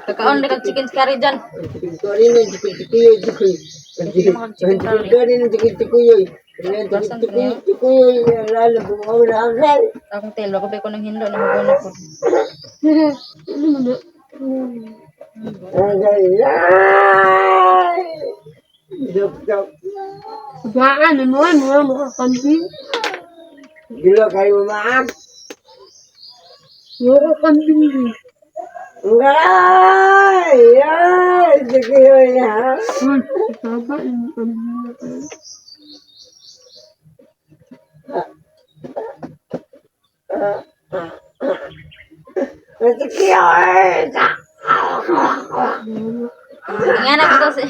A: Kakaon na kag chicken curry dyan.
B: chicken curry na chicken curry na chicken tikuyoy. Tikuyoy lalo bumaw na agay.
A: Akong telo, ako ko ng hindo na magulo ko.
B: Agay! Ay! Dok.
D: Gaan, ano makakanti?
B: Gila kayo maak.
D: Makakanti din.
B: Ay! Tikuyoy na.
A: Ingana po to si...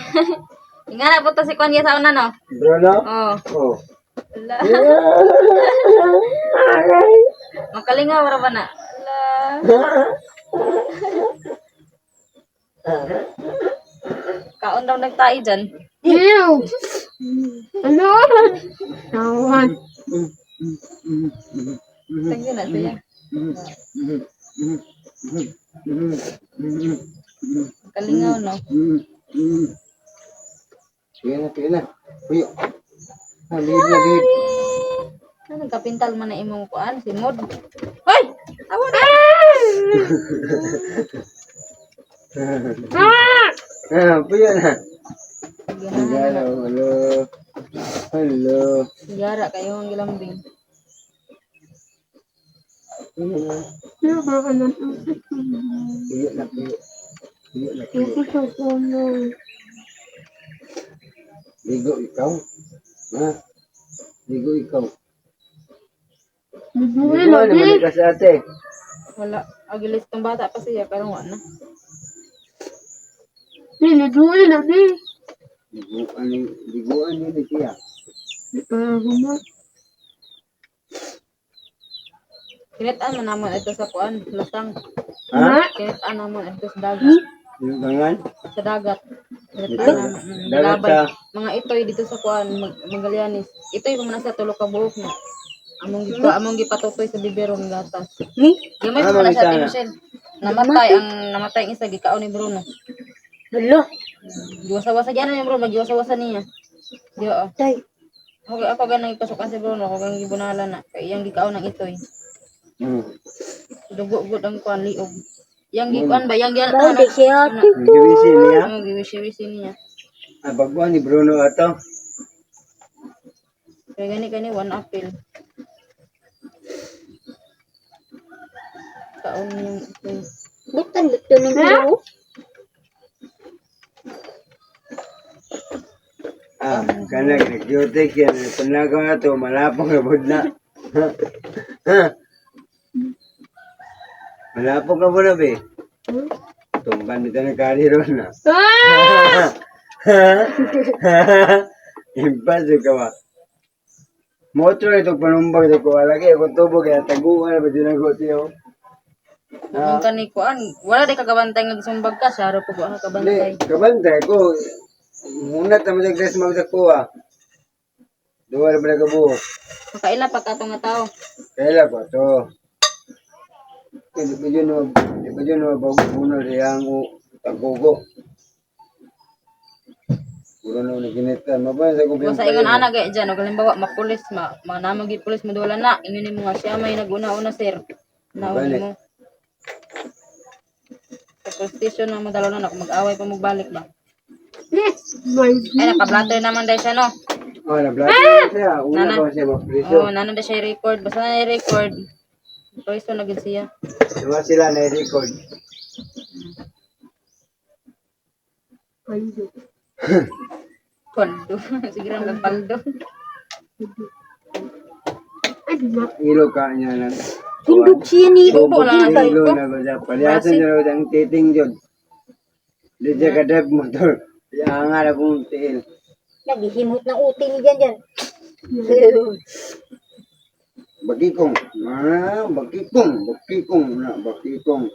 A: Ingana po to si Kwan sa una, no?
B: Bruno?
A: Oh.
B: Oh.
A: Ala. Makalingaw ra ba na? Ala. Kaon daw nagtai dyan.
C: Ew! Ano? Tawan.
A: Tagyo na siya. Makalingaw, no?
B: Sige na. Uyo. Halid na, bib.
A: Ano, kapintal man na imong kuan, si Mod. Hoy! Awa na!
B: Puyo na.
A: Ganahan na.
B: Hello.
A: Yara kayo ang gilambing.
B: Puyo na. Ligo ikaw. Ha? Ligo ikaw. Ligo naman ka sa ate.
A: Wala. Agilis tong bata pa siya, pero wala na.
B: Liguan ni siya.
A: Kinitaan man naman ito sa kuan, lasang.
B: Ha?
A: Kinitaan naman ito sa dagat.
B: Yung gangan?
A: Sa dagat. Kinitaan
B: Dito?
A: naman.
B: Dagat
A: Labay.
B: sa-
A: Mga itoy dito sa kuan, Magallanes. Itoy pa man sa tulo ka buhok na. Among gipatutoy sa bibero ng gatas. Gamay pa man sa
B: Michelle?
A: Michelle. Namatay ang isa gikaon ni Bruno.
C: Hala.
A: Giwasa-wasa diyan ni Bruno, magiwasa-wasa niya. Di oh.
C: Tay.
A: Okay, ako ganang ipasukan si Bruno, ako ganang gibunala na. Kaya iyang gikaon ng itoy. Dugo-gud ang kuan liog. Yang gikuan ba? Yang
C: Tay, di siya.
B: Giwisi niya.
A: Giwisi niya.
B: Baguan ni Bruno ato.
A: Kaya gani one apple. Kaon yung itoy.
C: Butan dito ng buo.
B: Kana nag-duty yan. Panagaw na to, malapong kabod na. Malapong kabod na, be. Tungkan dito na kaliro na. Impas ka ba? Motor ito panumbag ito ko. Lagi ako tubo kaya taguan na ba dinagot yun?
A: Ang kani kuan, wala di kagabantay nga gisumbag ka, sa araw po ka kabantay.
B: Hindi, kabantay ko. Muna tayo mag-dress magdakuha. Duwa na ba nagabuhok?
A: Makaila pa ka nga tao.
B: Kailan ko to? Di ba yun na mababuno riyang tagugo? Puro na naginitan. Mabasa ko
A: Basta ingon ana gay diyan, og halimbawa mapulis namagi pulis madula na, ingon mo nga siya may naguna-una sir. Nauli mo. Sa police station na madalo na ako mag-away pa magbalik ba. Ay nakablatter naman dahil siya no.
B: Oh, na-blatter siya. Una ko siya mapriso.
A: Oo, nano na siya i-record. Basta na i-record. Pwesto na gid siya.
B: Diba sila na-record?
A: Paldo. Sige lang paldo.
B: Ilo ka niya lang.
C: Hindog siya ni.
A: Tubo lang ang
B: Ilo
A: ko.
B: na ko siya. Palihasan niya raw ang titing dyan. Di siya kadab motor. Kaya nga na kong tiil.
C: Naghihimot ng uti ni dyan.
B: Bakikong. Bakikong. Bakikong. Bakikong.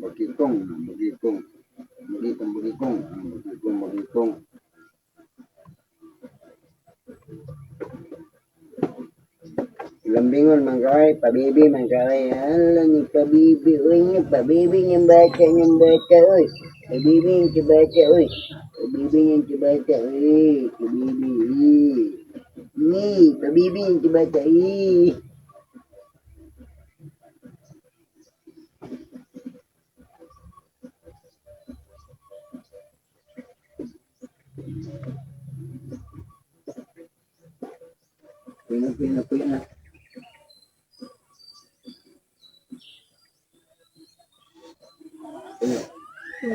B: Bakikong. Bakikong. Bakikong. Lambingon man kay, pabibi man kay. Alam ni pabibi. Uy, pabibi niyang bata. Uy. Pabibi niyang bata. Uy. Pabibi niyang bata. Uy. Pabibi. Ni, pabibi niyang bata. Uy. Pina.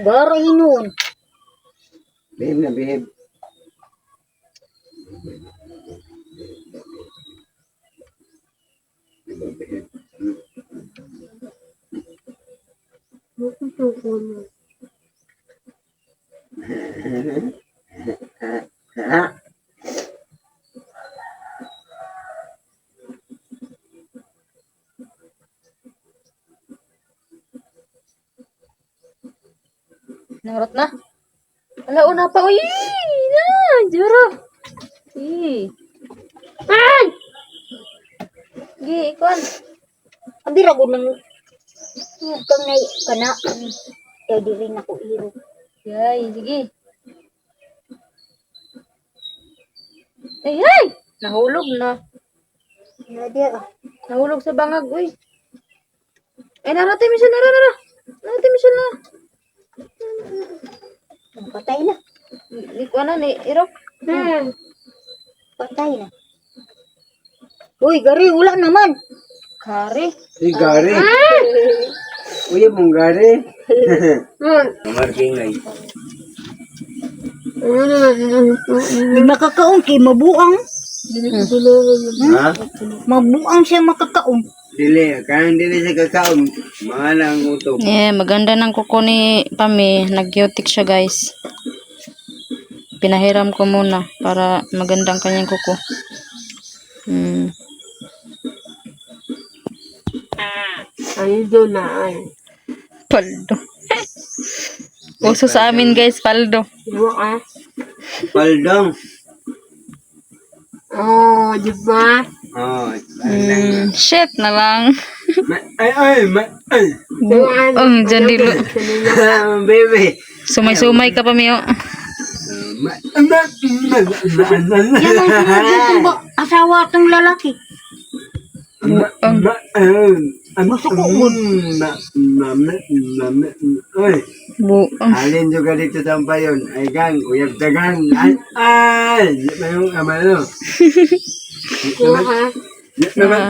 C: Bara hinon.
B: Behave na, behave.
A: Narot na. Wala, una pa. Uy! Na! Juro! Gi! Gi, ikon.
C: Abi ra gud nang kang nay kana. Kaya di rin ako iro.
A: Yay, sige. Ay, ay! Nahulog na.
C: Na dia.
A: Nahulog sa bangag, uy. Ay, narating Michelle, nara. Narating Michelle na.
C: Patay na.
A: Ni ko na, ni Irok.
C: Patay na. Uy, gari wala naman.
A: Kari.
B: Si Gary. Uy, mong Gary. Marking na eh.
C: Di makakaon kay mabuang.
B: Ha?
C: Mabuang siya makakaon.
B: Dili, kaya dili siya kakaon. Mga lang utok.
A: Yeah, maganda ng kuko ni Pami. Nag-yotik siya, guys. Pinahiram ko muna para magandang kanyang kuko.
D: Ay, doon na ay.
A: Paldo. Uso sa amin, guys, paldo.
D: Iwo ka.
B: Paldong.
D: Oh, di ba?
B: Oh, paldong.
A: Shit na lang.
B: Ay,
A: Ang dyan dilo.
B: baby.
A: Sumay-sumay ka pa, Mio.
C: Yan ang ba asawa tong lalaki.
A: Buang.
B: Alin juga dito sampayon. Ay, gang, uyab dagang. Ay, mayroong amano.
D: Iwo ka.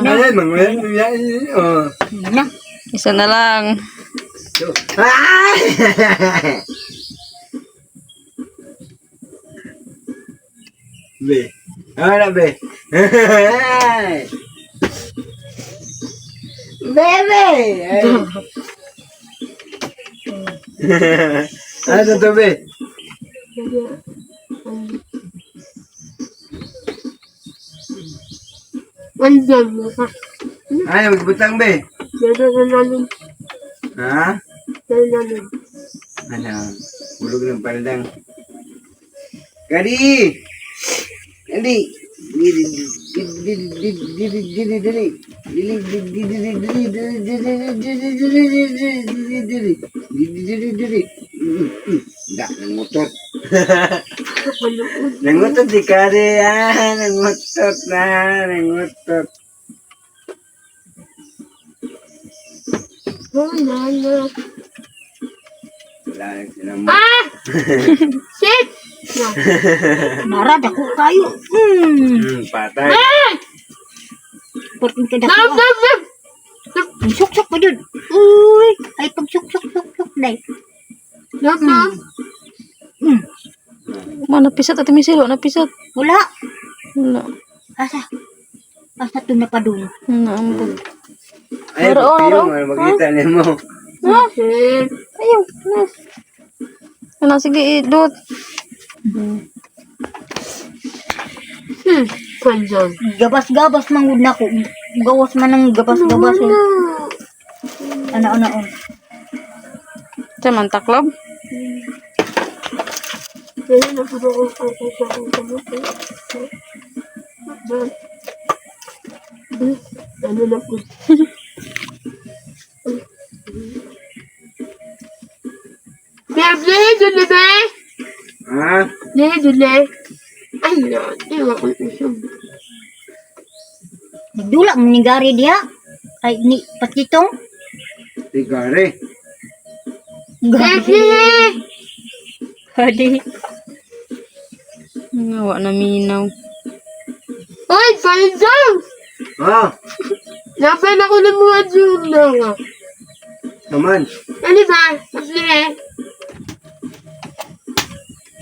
B: Ay, manguyab oh.
C: Na.
A: Isa na lang.
B: Ay! Be. Ahora be. Bebe. Ano to be?
D: Andyan mo ka.
B: Ay, magbutang be.
D: Dalalim.
B: Ha?
D: Dalalim.
B: Ano? Bulog ng paladang. Kadi! Kadi! Enggak, nangutot. Nangutot si Kari, nangutot na, nangutot.
D: Oh, nana.
B: Wala lang sila mo.
D: Ah! Shit!
C: Narad ako kayo.
B: Patay.
C: Porting kada
D: Stop,
C: ko.
D: stop, stop!
C: Sok-sok pa dun. Uy, ay pag sok-sok dai.
D: Stop, stop!
A: Mana napisat ati Michelle, napisat.
C: Wala.
A: Wala.
C: Asa to na pa dun.
A: Naambot.
B: Ay, pagpiyong, magkita niya mo.
D: Shit!
A: Ayaw, nas. Ano, sige, idot.
D: Andyan.
C: Gabas-gabas mangud nako. Gawas man ng gabas-gabas. Ana-ana on.
A: Ito man, taklob.
D: Kaya nakuha ko sa akong kamot. Ano na po? Bebe, dule be!
B: Ha?
D: Bebe, dule. Ay, iwa ko isang.
C: Dula mo ni gari dia. Ay ni patitong.
B: Si Gary.
D: Bebe!
C: Hadi.
A: Ngawa na minaw.
D: Oy, Faizal!
B: Oh,
D: Napay na ko ng mga dula nga.
B: naman.
D: Ano ba? Masli.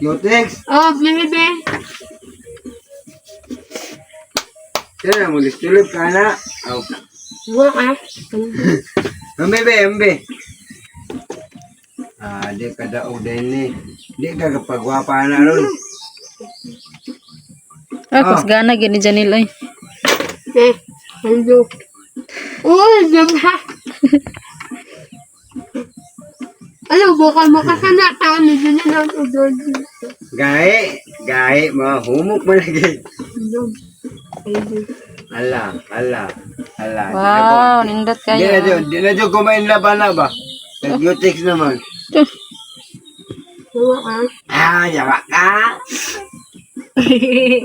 B: Cutex.
C: Oh, bebe.
B: Kaya na mo tulog ka na. Oh.
C: Buwa ka.
B: Ambe. Ah, di ka daog din ni. Di ka kapagwapa na ron.
A: Pas gana gini Janil ay.
C: Hello. Oh, diba? Alam mo, bukal mo ka sana. Tao ni Janil ang udod.
B: Gahe, mahumok mo lagi. Ala.
A: Wow, nindot kayo.
B: Di na dyan kumain laban na ba? Nag-Cutex naman.
C: Buwa ka.
B: Yawa ka.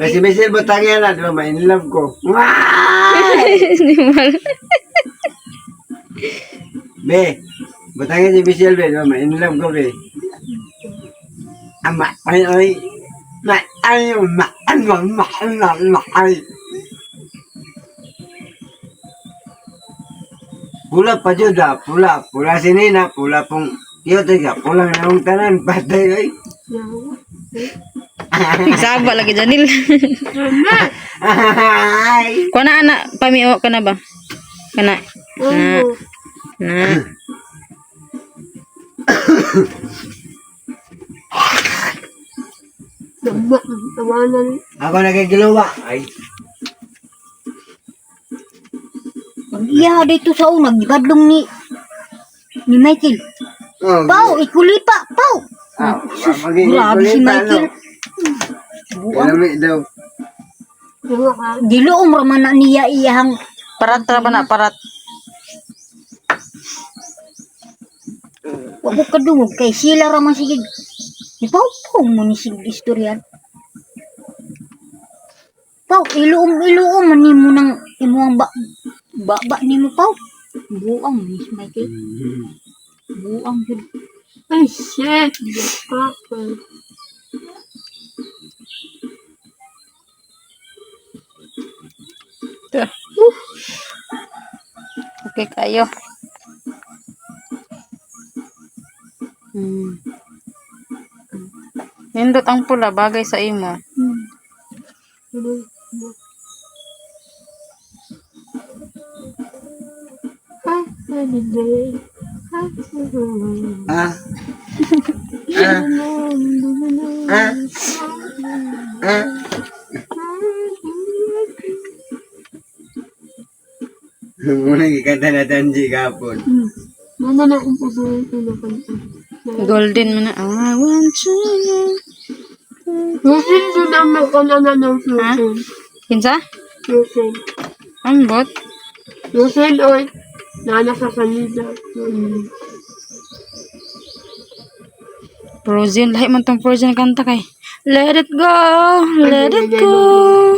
B: Kasi Michelle, butang yan na. Di ba, in love ko. Be, butang yan si Michelle, be. Di ba, in love ko, be. Ay. Pula pa dyan da, pula si Nina, pula pong Cutex, pula na yung tanan, patay, ay.
A: Saba lagi Janil.
B: Ay.
A: Kuna anak pamiyo ka na ba? Kana. Na.
C: Sabak. Tawanan.
B: Ako nagigiluwa. Ay.
C: Iya, dito sa unang gadlong ni Michael.
B: Oh,
C: Pau, ikulipa, Pau. Grabe si Michael.
B: Lamig daw.
C: Dilo raman na niya iyang
A: Parat ra ba na parat?
C: wag ko kadungog kay sila raman sige. Ni Pau mo ni sige istoryan. Pau, iluom man nimo nang imuang baba nimo Pau. Buang ni Michael. Buang jud. Ay shit.
A: Okay kayo. Nindot ang pula bagay sa imo.
B: Ah. Muna gikanta na Tanji kapon.
C: Mana na kung pusuin ko na kanta.
A: Golden mo na. I want you.
C: Susin ko naman ka na ng susin.
A: Kinsa?
C: Susin.
A: Ambot.
C: Susin, oy. Nana sa kanila.
A: Frozen. Lahi man tong Frozen kanta kay. Let it go. Let it go.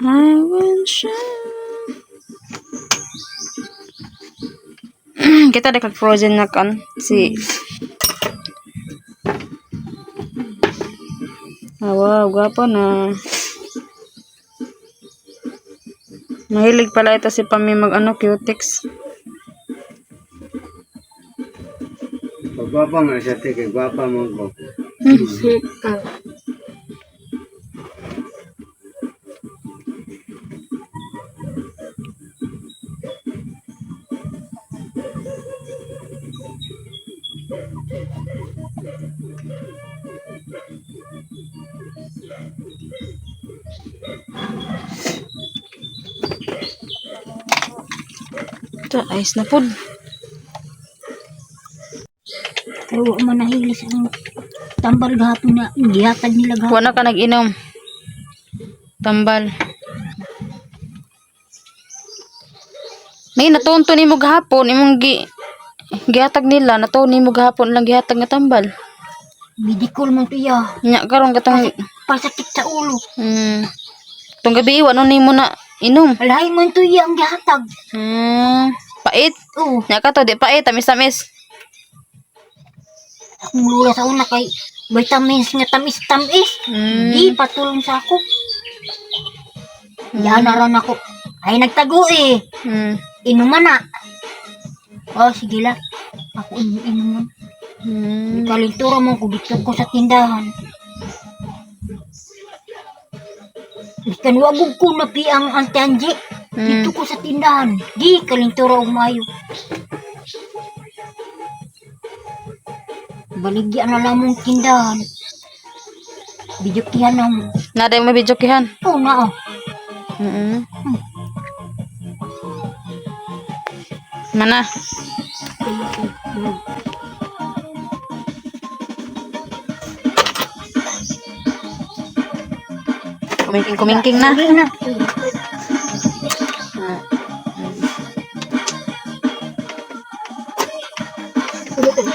A: I want you. Kita ada kag Frozen na kan si wow, gwapo na. Mahilig pala ito si Pami mag Cutex.
B: Pagwapa nga siya, teke, gwapa mo ko.
C: Susin ka.
A: Ito, ayos na pod.
C: Kaya wak man nahilis ang tambal gahapon na gihatag nila gahapon.
A: Wala ka nag-inom. Tambal. May natunto ni mo gahapon, imong gihatag nila, natunto ni mo gahapon lang gihatag nga tambal.
C: Bidikol man to iya.
A: Nya karon katong
C: Pasakit sa ulo.
A: tong gabi wano nimo na inom.
C: Alahay man to iya ang gihatag.
A: Pait.
C: Oo.
A: Nya ka to di pait, tamis-tamis.
C: Akong lula sa una kay vitamins nga tamis-tamis. Di patulong sa ako. Yan na ron ako. Ay nagtago eh. Inuman na. Oh, sige lang. Ako inuman. Kalintura mo ko dito ko sa tindahan. Iskan wagog ko na piang ang Anji. Dito ko sa tindahan. Di kalintura umayo. Baligyan na lang mong tindahan. Bijukihan na mo.
A: Nada yung mabidyokihan.
C: Oo na.
A: Mana? Kumingking na.
C: Lagi na.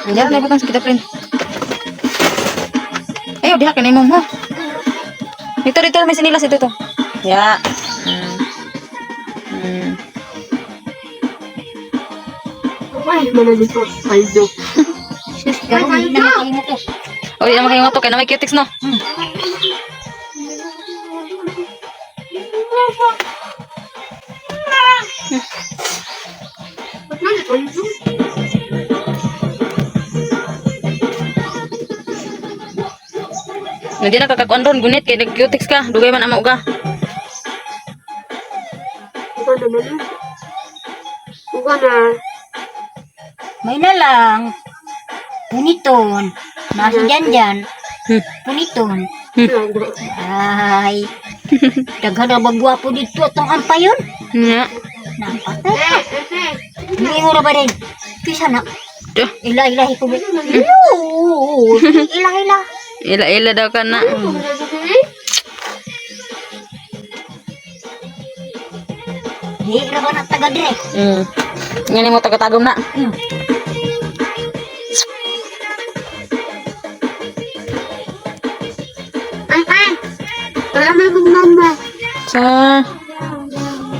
A: Ayan, na ibutang kita print. Ayo, diha ka na imong ha. Dito, may sinilas ito to. Ya.
D: Ay, mana dito. Ay, do.
C: Pero hindi na makalimot eh.
A: O, di naman kayo nga to. Kaya na may cutics, no? Hindi na kakakuan ron. Gunit, kaya nag-cutics ka. Dugay man amaw ka.
D: Ito naman. Uga na.
C: May na lang. Puniton. Nasa dyan. Puniton. Ay. Daghan na bagwapo dito itong ampayon.
A: Nga.
C: Napatay. Hindi mo na ba rin? Kisa na.
A: Duh.
C: Ila-ilahi ko. Ila-ila.
A: Ila-ila daw ka na.
C: Hindi na ba na taga-dire?
A: Ngayon mo tagatagom na.
D: Ay. Wala na yung number.
A: So,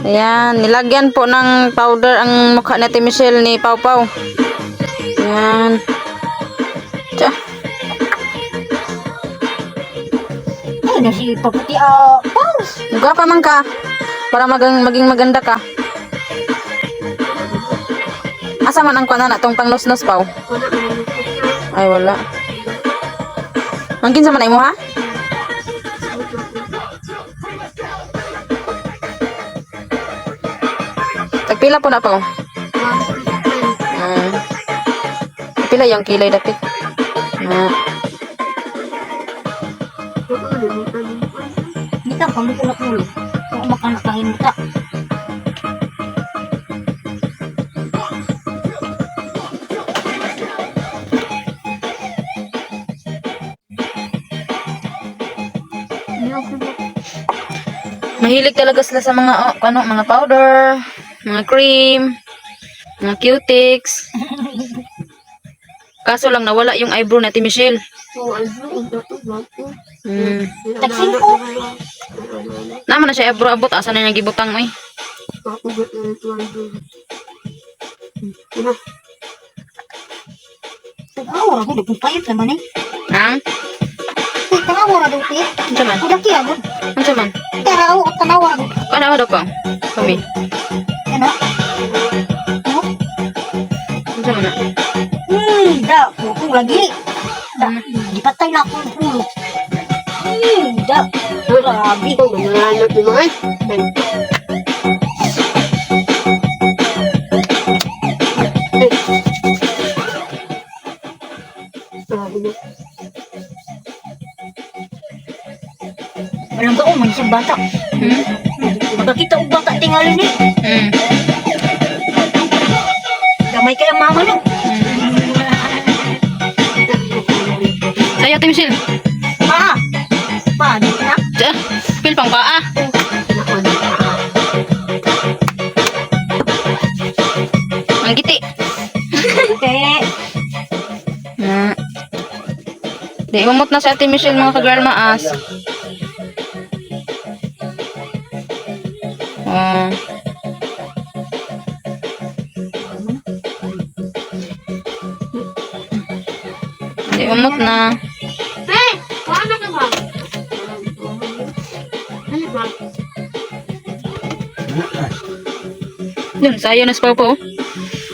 A: ayan, nilagyan po ng powder ang mukha ni Ate Michelle ni Pau Pau. Ayan. Tiyo.
C: Ay, na si Paputi. Paus.
A: Muga pa man ka. Para maging maganda ka. Asa man ang kuana na tong pangnos-nos Pau? Ay, wala. Ang kinsa man ay mo ha? Tagpila po na Pau. Pila yung kilay dapit.
C: Hindi ka pamukulak-ulo. Kung makanakahin ka.
A: Mahilig talaga sila sa mga mga powder, mga cream, mga cutics. Kaso lang nawala yung eyebrow na Ate Michelle.
C: Taksin ko.
A: Naman na siya eyebrow abot asa na niya gibutang mo eh.
C: Tangawar ako. Nagpapayot naman eh.
A: Ang?
C: Tangawar ako.
A: Unsa man?
C: Kudaki ako.
A: Unsa man?
C: Taraw at tanawar ako.
A: Ano daw pa? Kami.
C: Ano?
A: Unsa man?
C: Da. Kung lagi. Da. Dipatay na akong pulo. Da. Grabe.
D: Nanganap mo ay.
C: Walang gaong man siyang bata. Magkakita og bata tingalin eh. Gamay kayang mama no.
A: Sayo Ate Michelle.
C: Paano na?
A: Pil pang paa. Ang giti.
C: Okay.
A: Di umot na si Ate Michelle mga ka-girl maas. Di umot na.
D: Hey! Paano ka ba? Ano ba?
A: Yun, sayo na si Pau Pau.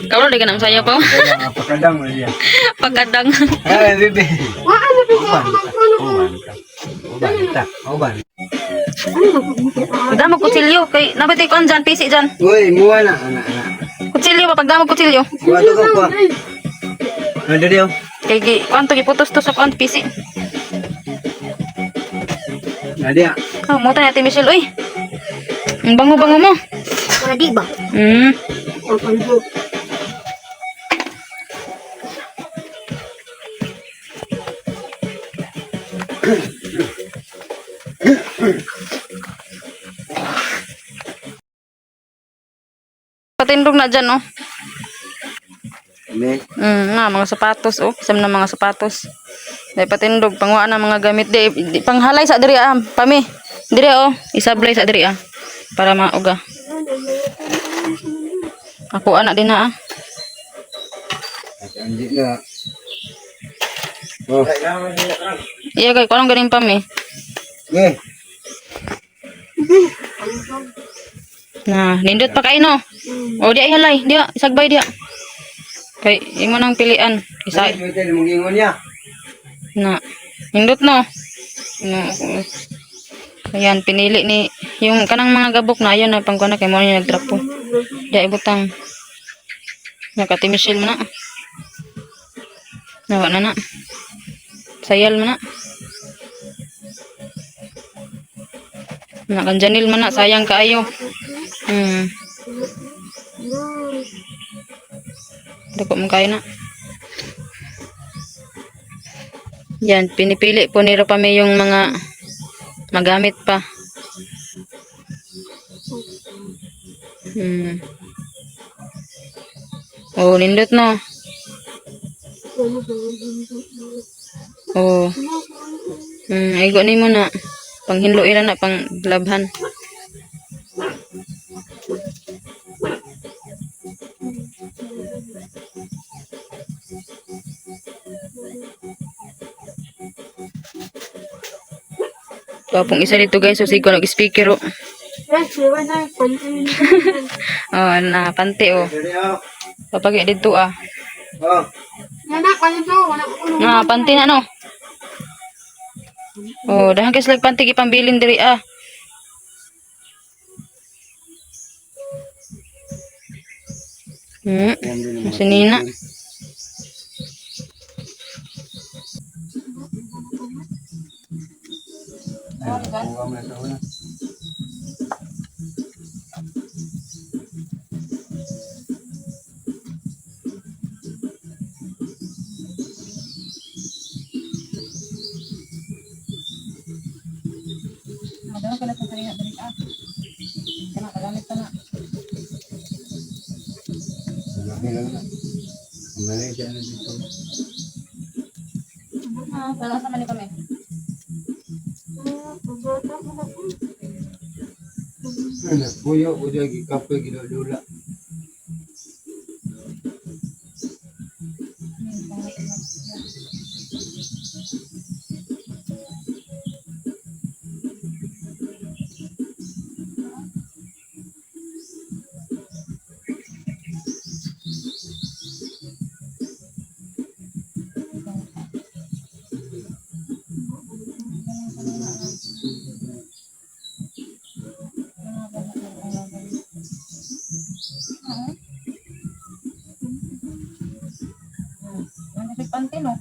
A: Karon di ka na sayo Pau.
B: Kaya nga pa. Pakadang mo siya.
A: Pagkadang.
B: Ay, bebe. Uban.
A: Pagdamo kutsilyo. Kay, nabiti ko dyan, pisi dyan.
B: Uy, muwa na. Anak.
A: Kutsilyo ba? Pagdamo kutsilyo.
B: Kuha to ko, kuha. Ano diyo?
A: Kay, kuanto, giputos to sa kuanto, pisi.
B: Nadia.
A: Oh, mo tayo, Ate Michelle, uy. Ang bango-bango mo.
C: Wala di ba?
A: Hmm.
C: Ang panjo.
A: Patindog na dyan, oh.
B: Kami.
A: Nga, mga sapatos, oh. Isam na mga sapatos. Dahil patindog, pangwaan na mga gamit. Di, panghalay sa diri, ah. Pami. Diri, oh. Isablay sa diri, ah. Para mauga. Ako, anak din na, ah.
B: Hindi na. Oh.
A: Iya, kay, kung anong ganing pami.
B: Eh.
A: Na, nindot pa kayo, no? O, di ay halay. Diya, isagbay diya. Kay, imo nang pilian. Isa,
B: Ay, ito yung ingon niya.
A: na, nindot, no? No, ayan, pinili ni, yung kanang mga gabok na, ayun, na pangkuna kay mo niya nagtrapo. Diya, ibutang. Nakati Michelle mo na. Nawa na na. Sayal mo na. Nakanjanil mo na, sayang kaayo. Dako mo kayo na. Yan, pinipili po ni Ropame yung mga magamit pa. Oh, nindot no. Oh. Ay ni mo na. Panghinlo ira na pang labhan. Tapong isa dito guys, so sigo nag-speaker oh. Oh, na panti oh. Papagi dito ah.
B: Oh.
A: Na panti na no. Oh, dahan kasi panti ipambilin diri ah. Sinina. Wala sama ni kami.
B: Puyo, kape ginadula.
A: Panti no.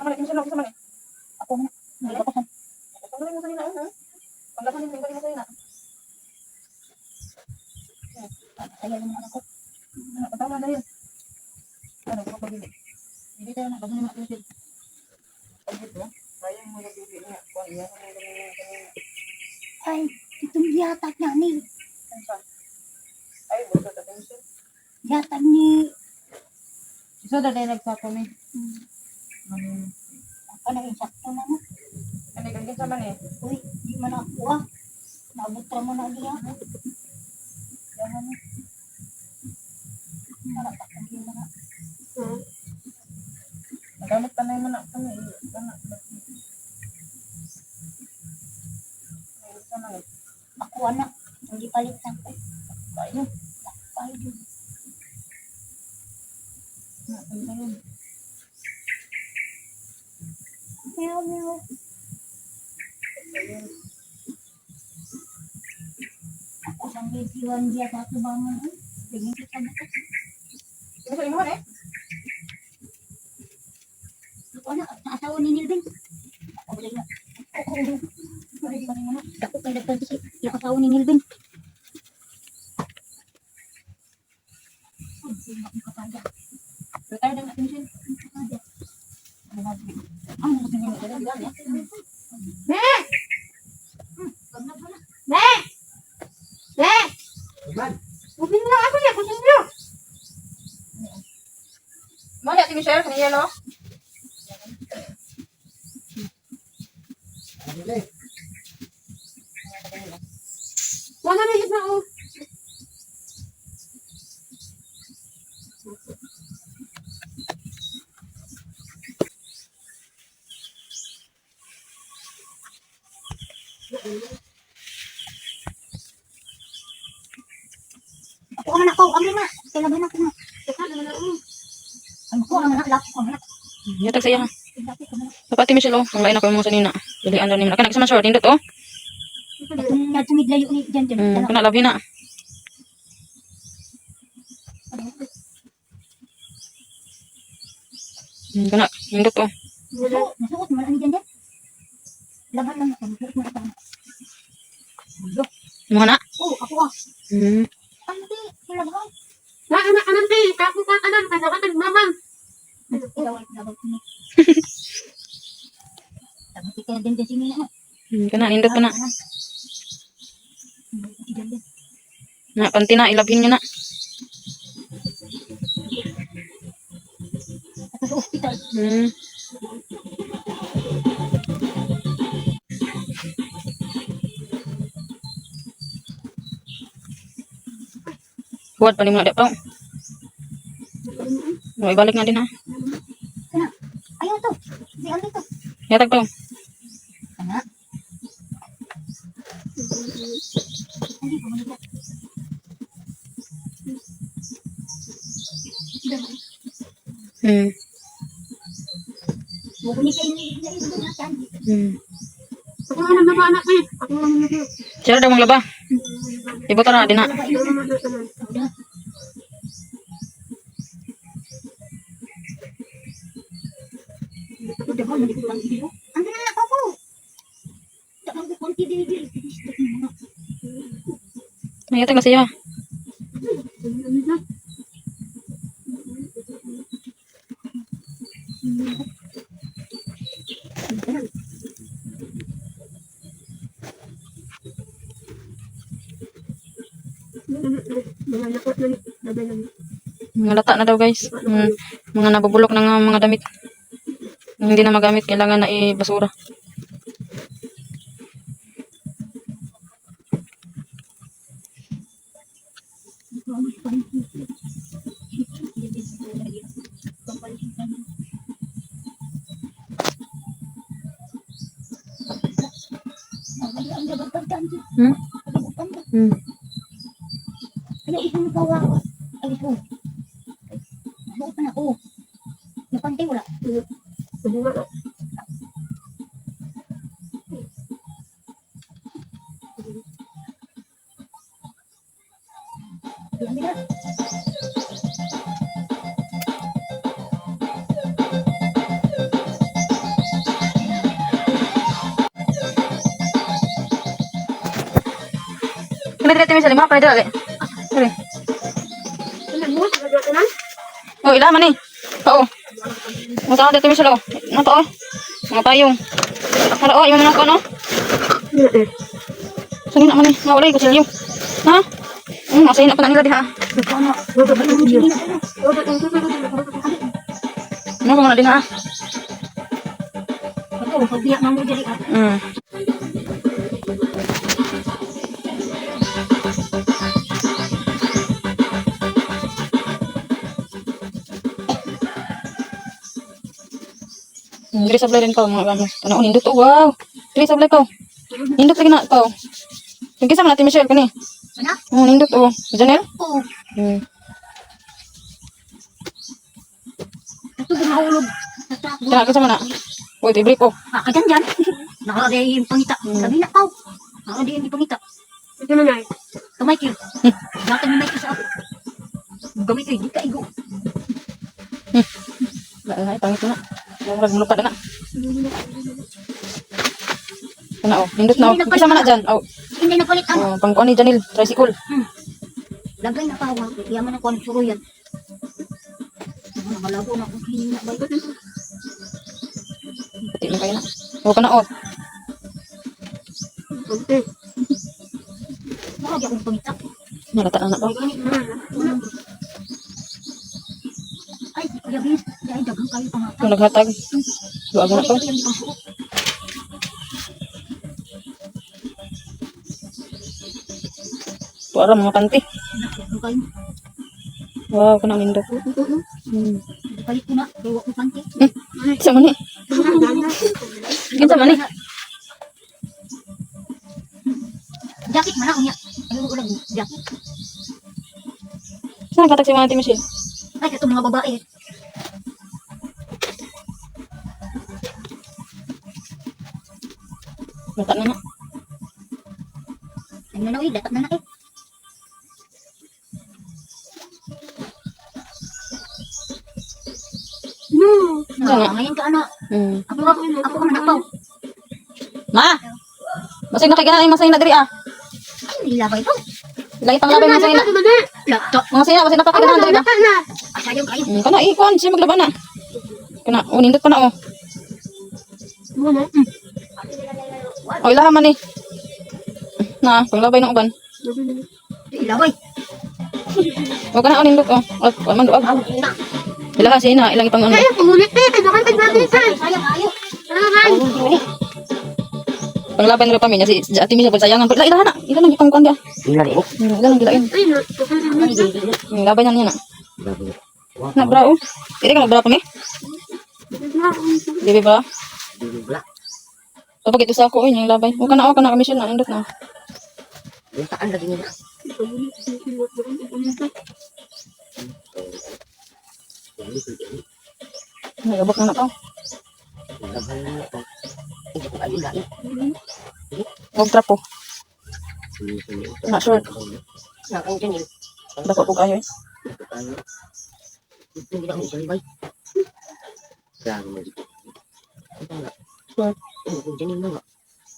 C: Ako man. Hindi ako san. Saya naman ako. Ay, itong yatag niya ni. Yatag ni.
A: So, dahil nagsako ni.
C: Ano yung sakto na mo?
A: Ano yung sa man eh?
C: Uy, di man ako ah. Nabutra mo na niya.
A: Nagamit pa na yung manak kami.
C: Ako anak. Hindi palitan ko.
A: Ayun.
C: Ayun. Meow, meow. Ako sang bitiwan dia satu bangun. Dengan kita buka.
A: Ano sa imuhan eh?
C: Ako anak, asawa ni Nilben. Ako boleh na. Ako kaya nagtanto si yung asawa ni Nilben.
A: Retire na natin siya. Mau lihat TV share kena yellow? Mana na yun na oh?
C: Ako ang anak ko, kami na. Kailangan ako na. Ako ang anak ko, anak.
A: Yatag saya ha. Dapat Michelle oh, ang lain ako yung mga sanina. Dilian daw ni mo. Kana sa man short indot oh.
C: Itong natumid layo ni dyan dyan.
A: Kana labi na. Kana indot oh.
C: Nasuot mo na ni dyan dyan. Laban lang ako. Nasuot mo na ako.
A: Mo na.
C: Oh, ako ah. Ano di? Kailangan. Tapi kaya din din sini na.
A: Kana indot pa na. Na panti na ilabhin niyo na.
C: Sa hospital.
A: Buat pa ni mo na daw. May balik nga din ha.
C: Kana. Ayaw to. Di ano to.
A: Yatag to.
C: Kana. Hindi ko manita. Bukuni kayo ni ito na kan.
D: Ako lang naman anak eh. Ako lang naman.
A: Sira daw mong laba. Ibuta na din ha.
C: Ano na ako po? Takang ko konti din.
A: Yatag na siya. Mga lata na daw guys. Mga nabubulok na nga mga damit. Hindi na magamit, kailangan na i-basura.
C: Ayaw isang gawa. Alis ko. Buot na ako. Yung pante wala. Yan nila.
A: Kani dili Ate Michelle, mga pa dili. Dili. Oh, ila man ni. Oo. Mga tao dito Michelle, oh. Mga tao. Mga payong. Hala, oh, yung mga ko, no? Saan na man ni? Mawalay ko silyo. Ha? Masaya na pa na nila di ha. Ano ko na din ha?
C: Ito, pagbiyak na mo diri.
A: Diri sablay rin ko mga gamos. Ano nindot to? Wow. Diri sablay ko. Nindot lagi na ko. Kung sama natin Michelle kani.
C: Ano?
A: Nindot to. Janelle?
C: Oo.
A: Hmm.
C: Ito gumahulog.
A: Kana kasama na. Uy, tibre ko.
C: Kakajan dyan. Nakakadi yung pangita. Sabi na, Pao. Nakakadi yung pangita.
D: Ito na na.
C: Kamay kayo. Nakakadi yung mic ko sa ako. Gamay kayo, di ka igo.
A: Ay, pangit na. Murag mulupad na. Kana oh, nindot na. Oh. Kasama na dyan. Oh,
C: Hindi napalit ang
A: pangkuan ni Janelle, tricycle.
C: lagay na pawang. Yaman ang kuwan suro yan. Malabo na kung hindi na ba ito.
A: Pati na kayo na. Oh, kana oh.
C: Nakakadi akong pangita.
A: Nalata na to.
C: Ay, Kuya Bis. Ay, dagang kayo pangata.
A: Kung naghatag. Luag na to.
C: Ay, yan pang suot.
A: Tuara mga panty.
C: Dagang kayo.
A: Wow, kana nindot.
C: Palit ko na. Gawa ko panty.
A: Sama ni. Kinsa man ni?
C: Jacket mana unya. Ay, ulang jacket.
A: Saan katak si mga Ate Michelle?
C: Ay, ito mga babae.
A: Bata na na.
C: Ay, nanawi. Dapat na na eh.
A: Sana.
C: Ngayon ka ano.
A: Hmm.
C: Ako ka manapaw.
A: Ma! Masay na kay ganang masay na diri ah.
C: Ay, nilabay to.
A: Lagi pang labay masay na.
C: Laptop.
A: Mga saya masay na pa kay ganang diri ba?
C: Ay, sayang kayo.
A: Kana ikon siya maglaban na. Kana oh nindot pa na oh. Oh ilaha man ni. Na, panglabay ng uban.
C: Ilabay.
A: O kana oh nindot oh. Oh, man duag. Ilaha siya na ilang ipang ano.
C: Sayang kayo.
A: Panglabay nila pamilya si Ate Michelle pagsayangan. Ilaha na. Ilaha lang ipang kuan dia.
E: Inari mo.
A: Ilaha lang gilain. Labay na niya na. Na bra oh. Dili ka magbra pa mi? Dili ba?
E: Bibla.
A: Kapag ito sa ako, yung labay. O kana kami siya na, nandot na.
E: Yung saan lagi nila?
A: Nagabot na na to.
E: Hindi ko kayo lain.
A: Huwag trapo. Na short.
E: Nakang dyan yun.
A: Dako po kayo eh.
E: Hindi na ako isang bay. Grabe mo dito. Ito nga.
A: Short.
E: Ano kung dyan yung mga.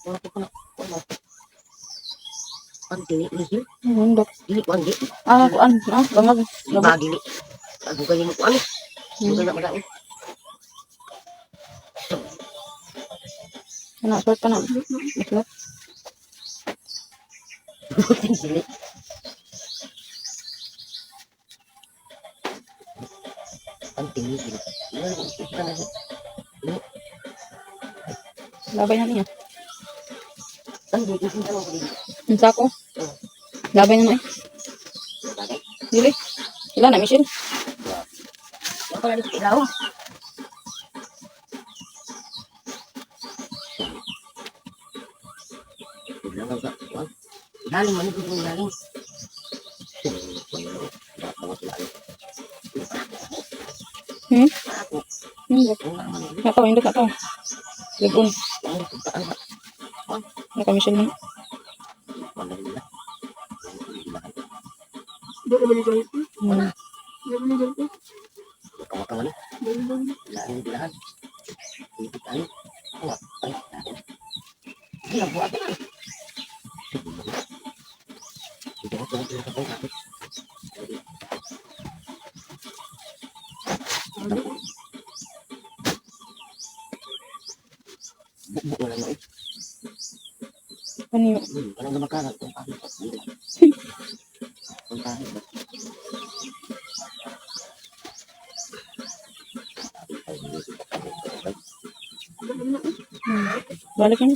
E: Wala ko pa na. Wala. Ang tini, Lizzie.
A: Nandot.
E: Dili ko ang di.
A: Kuan. Bangag.
E: Iba dili. Ako kayo mo ko ano. Hindi ko na madaan.
A: Kana, short pa na. Iklot.
E: Dili. Ang tini, dili. Ika na.
A: Labay na niya.
E: Ang dili. Ang dili.
A: Ang sako. Labay na na eh. Dili. Sila na, Michelle.
E: Ako na dito ilaw. Galing man ito yung galing.
A: Nandot. Nakaw, nandot na to. Ligon. Naka Michelle man. Kanino? Balik na.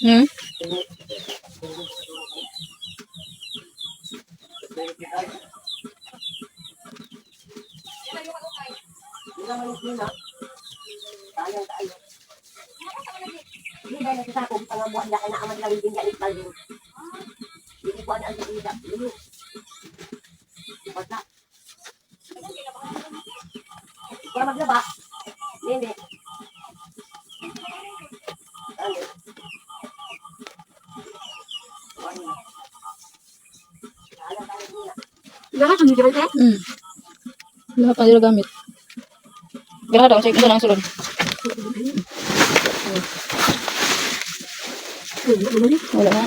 A: Hmm?
D: Hindi dahil sa ako, pangabuan na kinaaman lang din galit pa rin. Hindi ko ang ida. Basta. Kaya maglaba. Hindi.
C: Lahat ang hindi ba?
A: Hmm. Lahat pa nila gamit. Gara daw, sige, isa lang sulod. Wala na.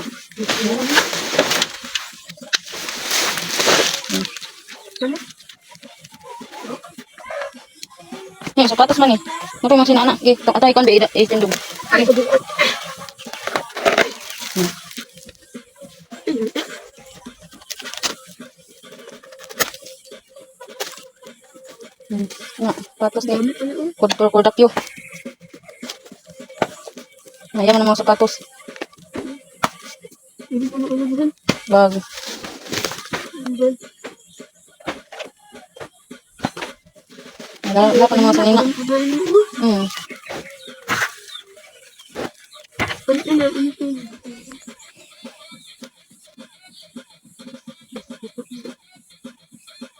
A: Yan, sapatos man eh. Ano pa yung mga sinana? Okay, atay ko ang beida. Tindog. Nga, sapatos ni. Kordapyo. Ayan ang mga sapatos. Bago. Wala pa ng mga sanina. Hmm.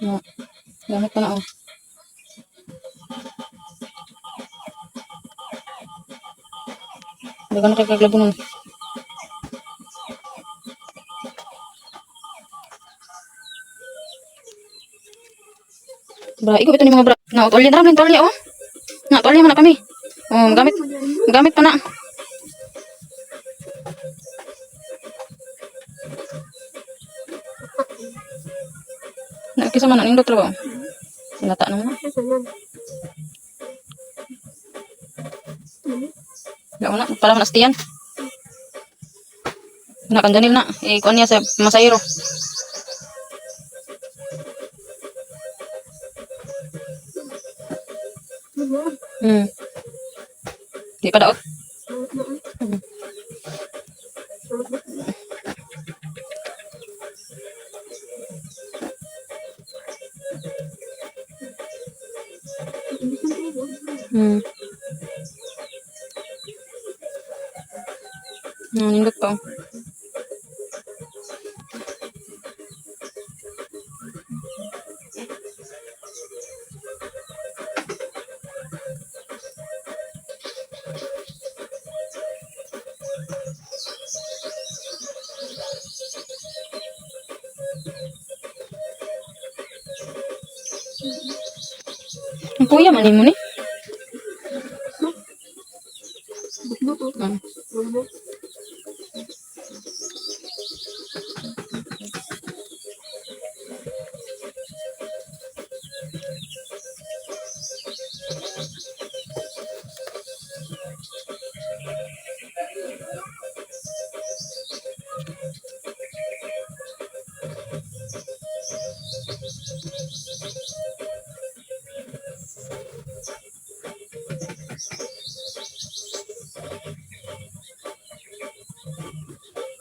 A: Nga, gamit pa na oh. Hindi ka na kaglago nun. Bra, ikaw ito ni mga bra. Na, tolya na rin, tolya oh. Na, tolya man na kami. Oh, gamit pa na. Nakikisa man na nindot trabaho. Sinata naman. Gak na, para manastian. Nak kanjanil na. Kuan niya sa masayro. Di pa daot. Nindot pa. Ang kuya man mo ni.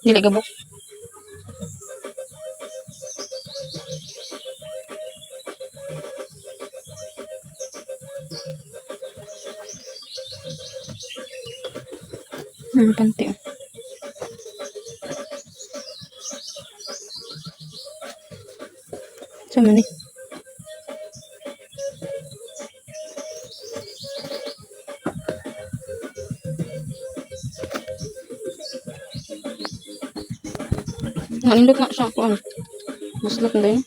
A: Dili gabok. Panty. Sama ni. Nandot na siya. Kuan. Muslot na din.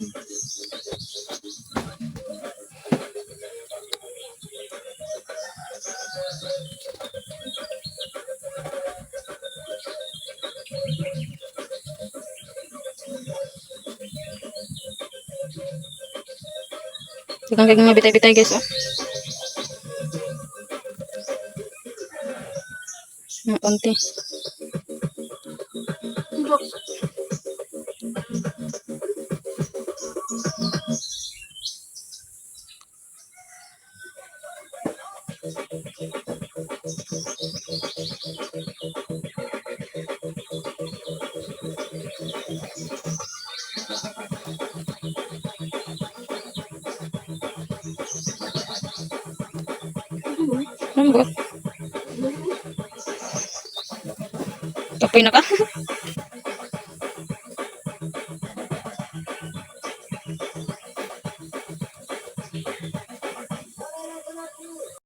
A: Tegang kayak mga bitay-bitay guys. Oh. Mga konti. Lambot. Kapoy na ka?